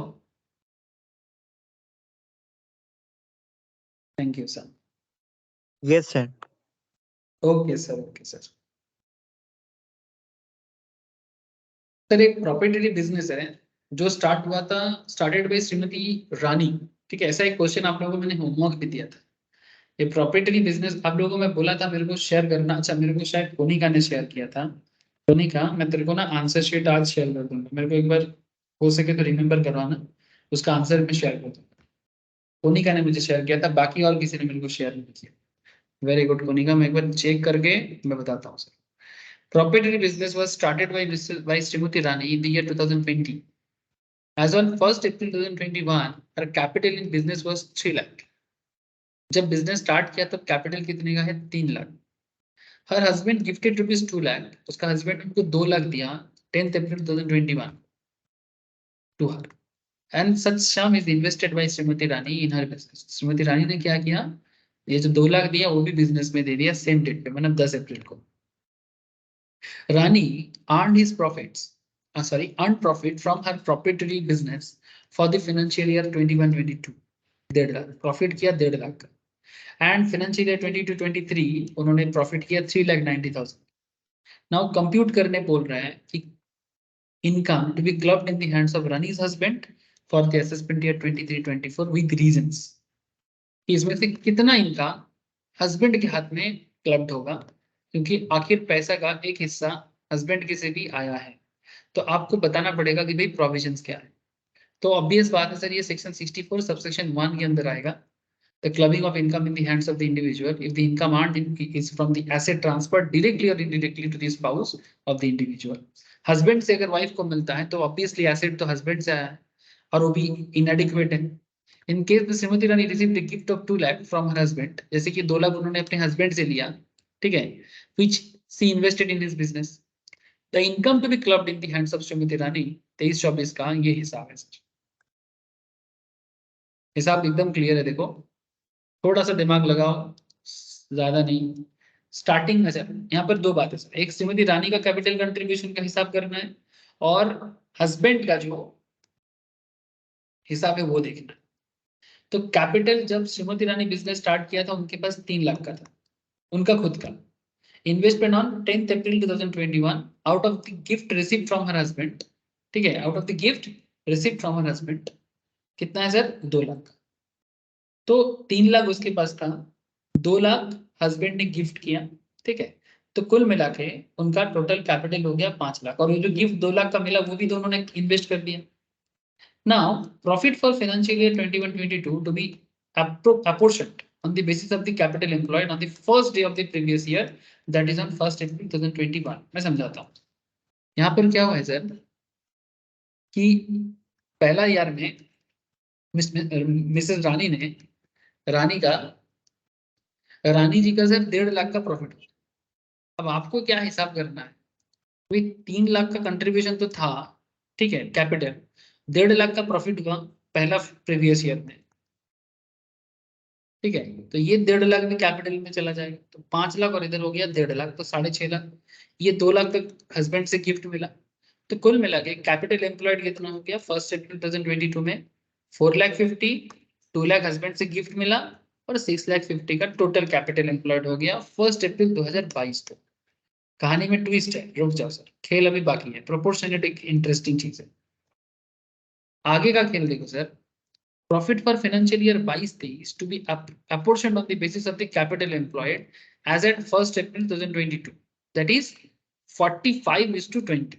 Thank you sir. Yes, sir. Okay sir, okay sir. Sir एक प्रॉपर्टी बिजनेस है जो स्टार्ट हुआ था, स्टार्टेड बाय श्रीमती रानी। ठीक है, ऐसा एक क्वेश्चन आप लोगों को मैंने होमवर्क भी दिया था। ये प्रॉपर्टी बिजनेस आप लोगों को मैं बोला था मेरे को शेयर करना, अच्छा मेरे को शायद कोनिका ने शेयर किया था। कोनिका, मैं तेरे को ना आंसर शीट आज शेयर कर दूंगा, मेरे को एक बार हो सके तो रिमेम्बर करवाना, उसका आंसर मैं शेयर कर दूंगा। कोनिका ने मुझे शेयर किया था, बाकी और किसी ने मेरे को शेयर नहीं किया। वेरी गुड कोनिका, मैं एक बार चेक करके मैं बताता हूँ sir. Property business was started by Srimati Rani in the year 2020. As on 1st April 2021, her capital in business was 3 lakh. जब बिजनेस स्टार्ट किया तब कैपिटल कितने का है? 3 lakh. Her husband gifted rupees 2 lakh, उसका हस्बैंड उनको 2 लाख दिया 10th April 2021 to her. And such sum is invested by Srimati Rani in her business. Shrimati रानी ने क्या किया, ये जो 2 लाख दिया वो भी बिजनेस में दे दिया सेम डेट पे, मतलब 10 अप्रैल को। Rani earned profit from her proprietary business for the financial year 21-22, 1.5 lakh profit किया, 1.5 लाख का। एंड फाइनेंशियल ईयर 22-23 उन्होंने प्रॉफिट किया 3,90,000। नाउ कंप्यूट करने बोल रहा है कि income to be clubbed in the hands of Rani's husband for the assessment year 23-24 with reasons. इसमें से कितना इनकम हस्बैंड के हाथ में क्लब्ड होगा, क्योंकि आखिर पैसा का एक हिस्सा हस्बैंड के से भी आया है, तो आपको बताना पड़ेगा कि भाई प्रोविजंस क्या है। तो ऑब्वियस बात है सर, ये सेक्शन 64 सबसेक्शन 1 के अंदर आएगा। The clubbing of income in the hands of the individual if the income earned is from the asset transferred directly or indirectly to the spouse of the individual. Husband से अगर wife को मिलता है तो obviously asset तो husband से आया है और वो भी इनएडिक्वेट है। In case Shrimati Rani receive the gift of 2 lakh from her husband, जैसे कि 2 लाख उन्होंने अपने हस्बैंड से लिया, ठीक है, which she invested in his business. The income to be clubbed in the hands of Shrimati रानी 23-24 का ये हिसाब है सर। हिसाब एकदम क्लियर है, देखो थोड़ा सा दिमाग लगाओ, ज्यादा नहीं। स्टार्टिंग में सर यहाँ पर 2 बातें सर, एक श्रीमती रानी का कैपिटल कंट्रीब्यूशन का हिसाब करना है और हस्बैंड का जो हिसाब है वो देखना है। तो कैपिटल जब श्रीमती रानी बिजनेस स्टार्ट किया था उनके पास 3 लाख का था, उनका खुद का। Investment on 10th April 2021 out of the gift received from her husband, ठीक है, out of the gift received from her husband कितना है सर? 2 लाख का। तो 3 लाख उसके पास था, 2 लाख हस्बैंड ने गिफ्ट किया, ठीक है। तो कुल मिला के उनका टोटल कैपिटल हो गया 5 लाख, और ये जो गिफ्ट 2 लाख का मिला वो भी दोनों ने इन्वेस्ट कर दिया। Now profit for financial year 21-22 to be apportioned on the basis of the capital employed on the first day of the previous year, that is on 1st April 2021। मैं समझाता हूँ। यहाँ पर क्या हुआ है सर कि पहला ईयर में मिसेस रानी ने, रानी जी का सर 1.5 लाख का प्रॉफिट हुआ। अब आपको क्या हिसाब करना है, कोई 3 लाख का कंट्रीब्यूशन तो था, ठीक है, कैपिटल, 1.5 लाख का प्रॉफिट हुआ पहला प्रीवियस ईयर में, ठीक है। तो ये 1.5 लाख में कैपिटल में चला जाएगा, तो 5 लाख और इधर हो गया 1.5 लाख, तो 6.5 लाख। ये 2 लाख तक हस्बैंड से गिफ्ट मिला, तो कुल मिला के कैपिटल एम्प्लॉयड कितना हो गया 1 अप्रैल 2022 में 4,50,000, 2 लाख हस्बैंड से गिफ्ट मिला, और 6,50,000 का टोटल कैपिटल एम्प्लॉयड हो गया 1 अप्रैल 2022 को। कहानी में ट्विस्ट है, रुक जाओ सर, खेल अभी बाकी है, प्रोपोर्शनलिटी एक इंटरेस्टिंग चीज है। आगे का खेल देखो sir, profit for financial year 22-23 to be apportioned on the basis of the capital employed as at 1st April 2022, that is 45:20।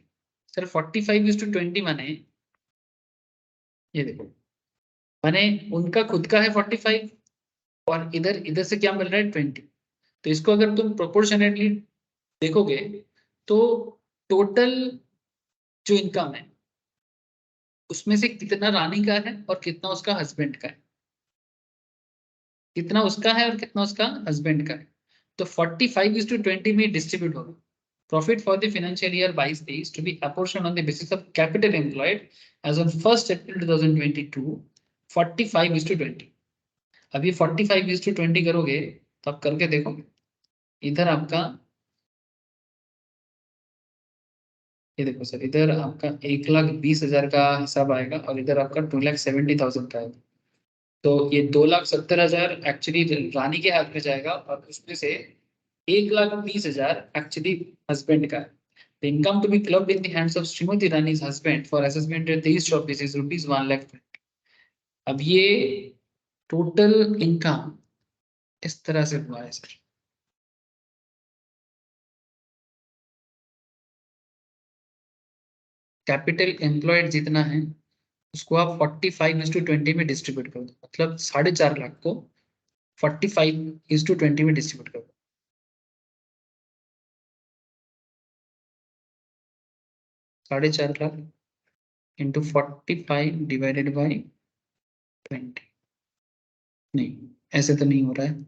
Sir 45:20 माने, ये देखो, माने उनका खुद का है 45, और इधर इधर से क्या मिल रहा है 20। तो इसको अगर तुम प्रोपोर्शनेटली देखोगे तो टोटल जो इनकम है उसमें से कितना रानी का है और कितना उसका हस्बैंड का है, कितना उसका है और कितना उसका हस्बैंड का है। तो 45:20 में डिस्ट्रीब्यूट होगा। Profit for the financial year 22-23 to be apportioned on the basis of capital employed as on 1st April 2022, 45:20। अब ये 45:20 करोगे तो आप करके देखो, इधर आपका, ये देखो सर, इधर आपका 1,20,000 का हिसाब आएगा और इधर आपका 2,70,000 का आएगा। तो ये 2,70,000 एक्चुअली रानी के हाथ में जाएगा, और उसमें से 1,20,000 एक्चुअली हस्बैंड का है। The income to be clubbed in the hands of Srimati Rani's husband for assessment at the East Office is rupees 1 lakh। अब ये टोटल इनकम इस तरह से हुआ है सर। कैपिटल एम्प्लॉयड जितना है उसको आप 45:20 में डिस्ट्रीब्यूट कर दो, मतलब 4.5 लाख को 45:20 में डिस्ट्रीब्यूट कर दो। 4.5 लाख इंटू 45 डिवाइडेड बाई 20। नहीं, ऐसे तो नहीं हो रहा है,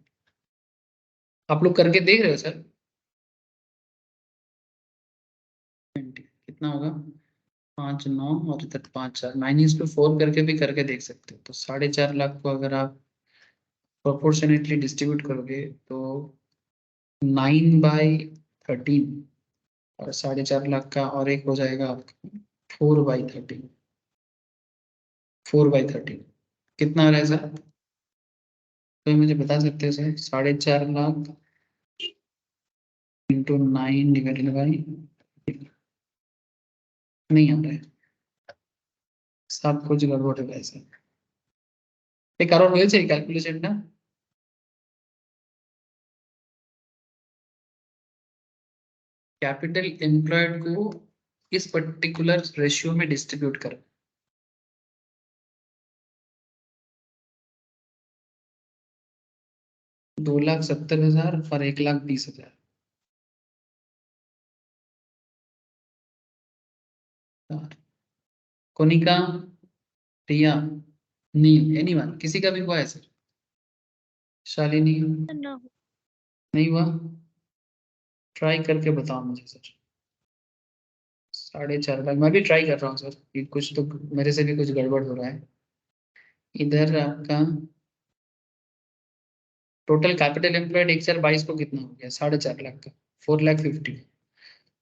आप लोग करके देख रहे हो सर। 20 कितना होगा, 5 9 और इधर 5 4, 9:4 करके भी करके देख सकते हो। तो 4.5 लाख को अगर आप प्रोपोर्शनेटली डिस्ट्रीब्यूट करोगे तो 9/13, और 4.5 लाख का और एक हो जाएगा आपका 4/13। 4/13 कितना आ रहा है सर, तो मुझे बता सकते हैं sir? 4.5 lakh into 9 divided by, नहीं आ रहा है, सब कुछ गड़बड़ है वैसे। एक और হয়েছে ক্যালকুলেশনটা? कैपिटल एम्प्लॉयड को इस पर्टिकुलर रेशियो में डिस्ट्रीब्यूट कर, 2,70,000 और 1,20,000। कोनिका, रिया, नील, एनीवन, किसी का भी हुआ है सर? शालिनी, No. नहीं हुआ? ट्राई करके बताओ मुझे सर। 4.5 लाख, मैं भी ट्राई कर रहा हूँ सर, कि कुछ तो मेरे से भी कुछ गड़बड़ हो रहा है। इधर आपका टोटल कैपिटल एम्प्लॉयड 1,022 को कितना हो गया, 4.5 लाख का, 4,50,000,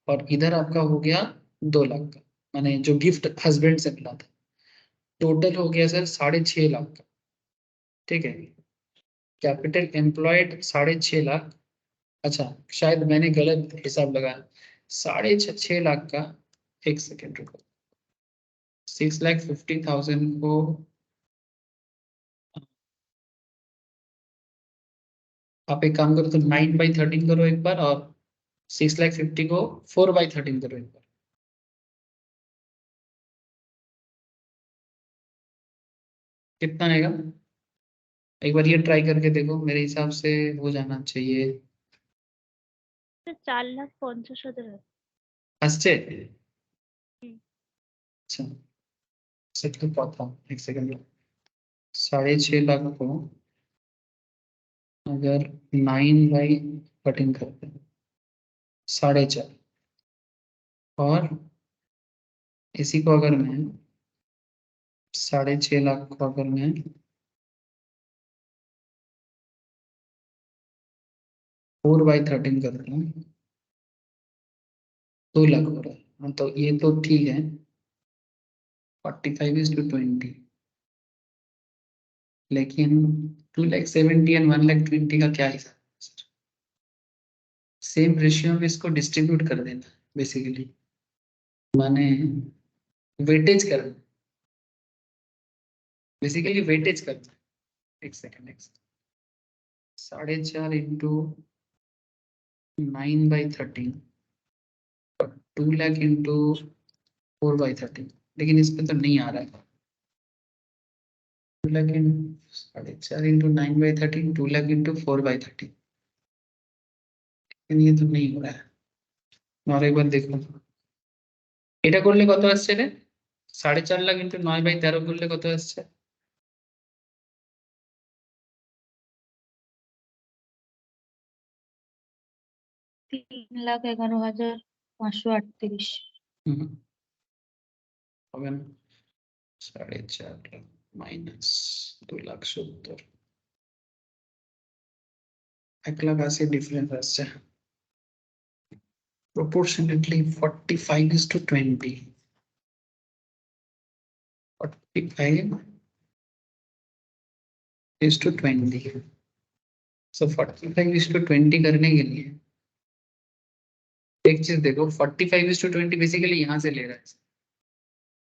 और इधर आपका हो गया 2 लाख का, माने जो गिफ्ट हस्बैंड से मिला था। टोटल हो गया सर 6.5 लाख का, ठीक है। कैपिटल एम्प्लॉयड 6.5 लाख, अच्छा शायद मैंने गलत हिसाब लगाया, 6.5 लाख का, एक सेकेंड रुको, 6,50,000 को आप एक काम करो तो 9/13 करो एक बार, और 6,50,000 को 4/13 करो एक बार। कितना आएगा एक बार ये ट्राई करके देखो, मेरे हिसाब से हो जाना चाहिए। 4,50,000 আসছে? अच्छा, सेट तो पता एक सेकंड। 6.5 लाख को अगर 9/13 करते हैं 4.5, और इसी को अगर मैं 6.5 लाख को अगर मैं 4/13 करता हूँ 2 लाख हो रहा है। हाँ, तो ये तो ठीक है। 45:20, लेकिन 2,70,000 एंड 1,20,000 का क्या हिसाब है? सेम रेशियो में इसको डिस्ट्रीब्यूट कर देना बेसिकली, माने वेटेज करना, बेसिकली वेटेज करना। एक सेकंड, 4.5 इंटू 9/13 और 2 लाख इंटू 4/13, लेकिन इस पे तो नहीं आ रहा है। 2 लाख इन 4.5 इंटू 9/13, 2 लाख इंटू 4/13, लेकिन ये तो नहीं हो रहा है। और एक बार देखो, এটা করলে কত আসছে রে? 4.5 লাখ ইন্টু 9/13 করলে কত আসছে? 3,11,538 হুম, হবে না? 4.5 লাখ মাইনাস 2,70,000, 1,80,000 ডিফারেন্স আসছে। Proportionately 45:20, 45:20। So 45:20 करने के लिए एक चीज देखो, 45:20 बेसिकली यहाँ से ले रहा है।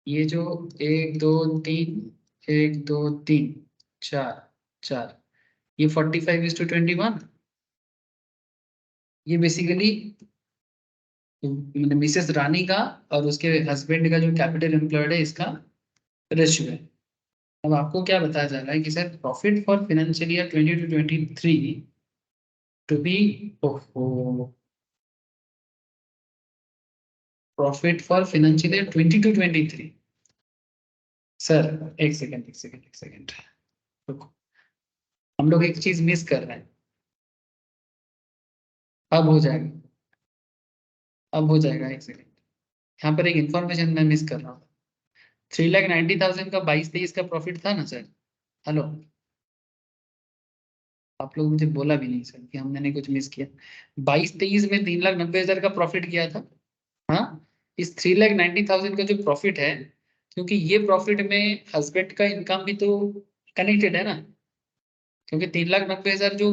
ये जो 1 2 3 1 2 3 4 4, ये 45:21, ये बेसिकली मिसेस रानी का और उसके हस्बैंड का जो कैपिटल एम्प्लॉयड है इसका रेशियो है। अब आपको क्या बताया जा रहा है कि sir profit for financial year 2022-23 to be, profit for financial year 22-23। Sir एक सेकंड रुको, हम लोग एक चीज मिस कर रहे हैं। अब हो जाएगा, अब हो जाएगा, एक सेकंड। यहाँ पर एक इंफॉर्मेशन मैं मिस कर रहा हूँ। 3,90,000 का 22-23 का प्रॉफिट था ना सर? हेलो, आप लोग मुझे बोला भी नहीं सर कि हमने कुछ मिस किया। 22-23 में 3,90,000 का प्रॉफिट किया था। हाँ, इस 3,90,000 का जो प्रॉफिट है, क्योंकि ये प्रॉफिट में हस्बैंड का इनकम भी तो कनेक्टेड है ना, क्योंकि 3,90,000 जो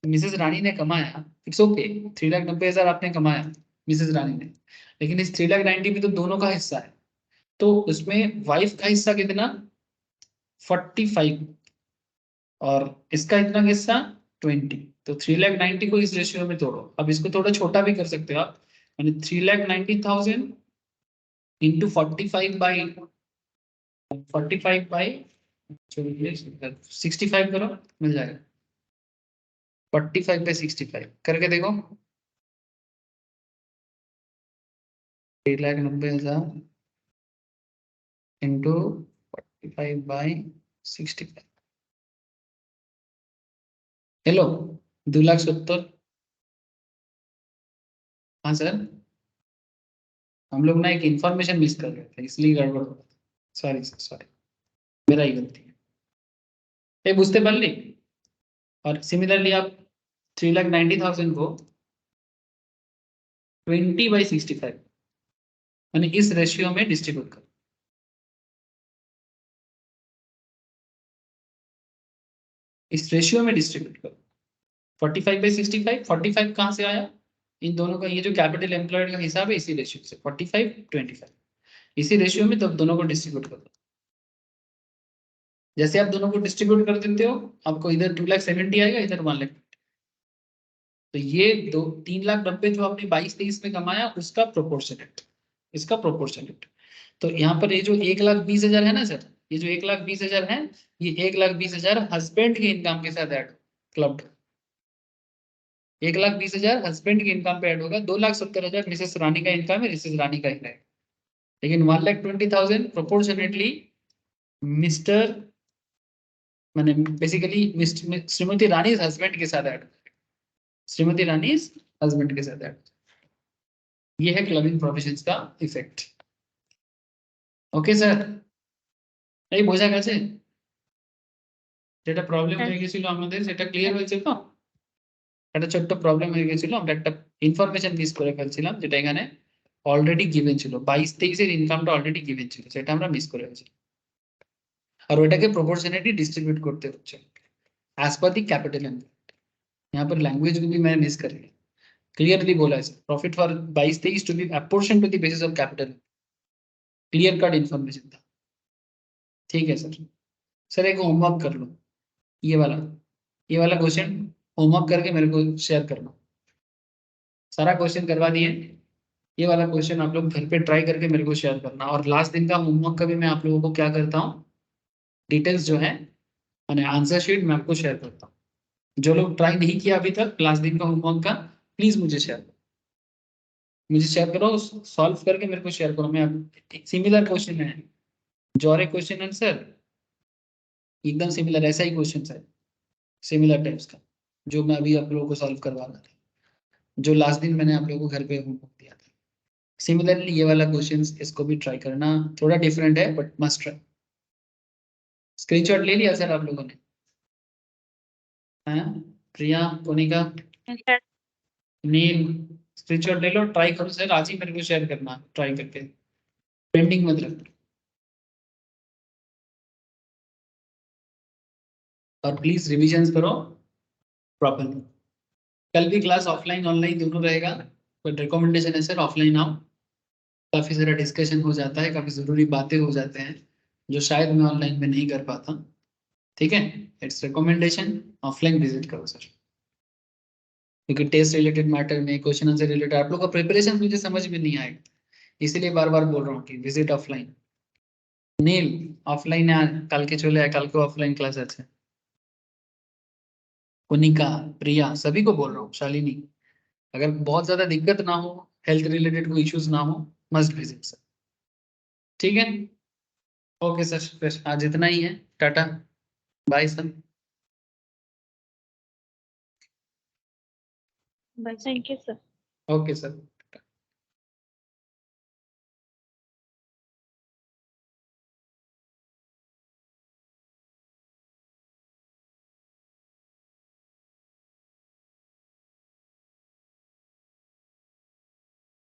मिसेस रानी ने कमाया, इट्स ओके, 3,90,000 आपने कमाया मिसेस रानी ने, लेकिन इस 3,90,000 में तो दोनों का हिस्सा है। तो उसमें वाइफ का हिस्सा कितना? 45, और इसका इतना हिस्सा 20। तो 3,90,000 को इस रेशियो में तोड़ो। अब इसको थोड़ा छोटा भी कर सकते हो आप, यानी 3,90,000 इंटू 45/65 करो, मिल जाएगा। 45/65 करके देखो। 3,90,000 इंटू 45/65, हेलो, 2,70,000। हाँ सर, हम लोग ना एक इंफॉर्मेशन मिस कर रहे थे, इसलिए गड़बड़ हो रहा था। सॉरी सर, सॉरी, मेरा ही गलती है। ये बुझते पारली? और सिमिलरली आप 3,90,000 को 20/65 यानी इस रेशियो में डिस्ट्रीब्यूट करो। इस रेशियो में डिस्ट्रीब्यूट करो। 45/65, 45 कहाँ से आया? इन दोनों का ये जो कैपिटल एम्प्लॉयड का हिसाब है, इसी रेशियो से 45/25, इसी रेशियो में तब दोनों को डिस्ट्रीब्यूट कर दो। जैसे आप दोनों को डिस्ट्रीब्यूट कर देते हो, आपको इधर 2,70,000 आएगा, इधर 1,00,000। तो ये 3,90,000 जो आपने 22-23 में कमाया उसका प्रोपोर्शनेट, इसका प्रोपोर्शनेट। तो यहाँ पर ये जो 1,20,000 है ना सर, ये जो 1,20,000 है, ये 1,20,000 हस्बैंड के इनकम के साथ ऐड क्लब्ड। 1,20,000 हस्बैंड की इनकम पे ऐड होगा। 2,70,000 मिसेस रानी का इनकम है, मिसेस रानी का ही रहेगा। लेकिन 1,20,000 प्रोपोर्शनेटली मिस्टर मैंने बेसिकली श्रीमती रानी हस्बैंड के साथ ऐड, श्रीमती रानी हस्बैंड के साथ ऐड। ये है क्लबिंग प्रोविजंस का इफेक्ट। ओके सर, এই বোঝা গেছে যেটা প্রবলেম হ্যাঁ। হয়ে গেছিল আমাদের, সেটা ক্লিয়ার হয়েছে তো? একটা ছোট্ট প্রবলেম হয়ে গেছিল, আমরা একটা ইনফরমেশন মিস করে ফেলছিলাম, যেটা এখানে অলরেডি গিভেন ছিল। 22-23 এর ইনকামটা অলরেডি গিভেন ছিল, সেটা আমরা মিস করে ফেলছি। আর ওটাকে প্রপোর্শনেটলি ডিস্ট্রিবিউট করতে হচ্ছে एज पर दी कैपिटल इम्पैक्ट। यहाँ पर लैंग्वेज को भी मैंने मिस कर लिया, क्लियरली बोला है profit for 22-23 to be apportioned to the basis of capital, clear cut information था। ठीक है सर। सर एक होमवर्क कर लो, ये वाला क्वेश्चन होमवर्क करके मेरे को शेयर करना। सारा क्वेश्चन करवा दिए, ये वाला क्वेश्चन आप लोग घर पे ट्राई करके मेरे को शेयर करना। और लास्ट दिन का होमवर्क का भी मैं आप लोगों को क्या करता हूँ, डिटेल्स जो है मैंने आंसर शीट मैं आपको शेयर करता हूँ। जो लोग ट्राई नहीं किया अभी तक लास्ट दिन का होमवर्क का, प्लीज मुझे शेयर करो, सॉल्व करके मेरे को शेयर करो। मैं एक सिमिलर क्वेश्चन है, जॉरे क्वेश्चन आंसर एकदम सिमिलर, ऐसा ही क्वेश्चन है सिमिलर टाइप्स का, जो मैं अभी आप लोगों को सॉल्व करवा रहा था, जो लास्ट दिन मैंने आप लोगों को घर पे होमवर्क दिया था। सिमिलरली ये वाला क्वेश्चन, इसको भी ट्राई करना, थोड़ा डिफरेंट है बट मस्ट ट्राई। स्क्रीनशॉट ले लिया सर आप लोगों ने? हाँ, प्रिया, कोनिका, नील, स्क्रीनशॉट ले लो, ट्राई करो सर, आज ही मेरे को शेयर करना, ट्राई करके पेंडिंग मत रखना। और प्लीज रिविजन करो प्रॉपरली। कल भी क्लास ऑफलाइन ऑनलाइन दोनों रहेगा, बट रिकमेंडेशन है सर ऑफलाइन आओ, काफी सारा डिस्कशन हो जाता है, काफी जरूरी बातें हो जाते हैं जो शायद मैं ऑनलाइन में नहीं कर पाता। ठीक है, इट्स रिकमेंडेशन, ऑफलाइन विजिट करो सर, क्योंकि टेस्ट रिलेटेड मैटर में, क्वेश्चन आंसर रिलेटेड आप लोग का प्रिपरेशन मुझे समझ में नहीं आएगा, इसलिए बार बार बोल रहा हूँ कि विजिट ऑफलाइन। नील ऑफलाइन है, कल के चले कल को ऑफलाइन क्लास আছে। कोनिका, प्रिया, सभी को बोल रहा हूँ, शालिनी, अगर बहुत ज्यादा दिक्कत ना हो, हेल्थ रिलेटेड कोई इश्यूज ना हो, मस्ट विजिट सर। ठीक है, ओके सर, फिर आज इतना ही है, tata bye sir. Bye. Thank you, sir. Okay sir.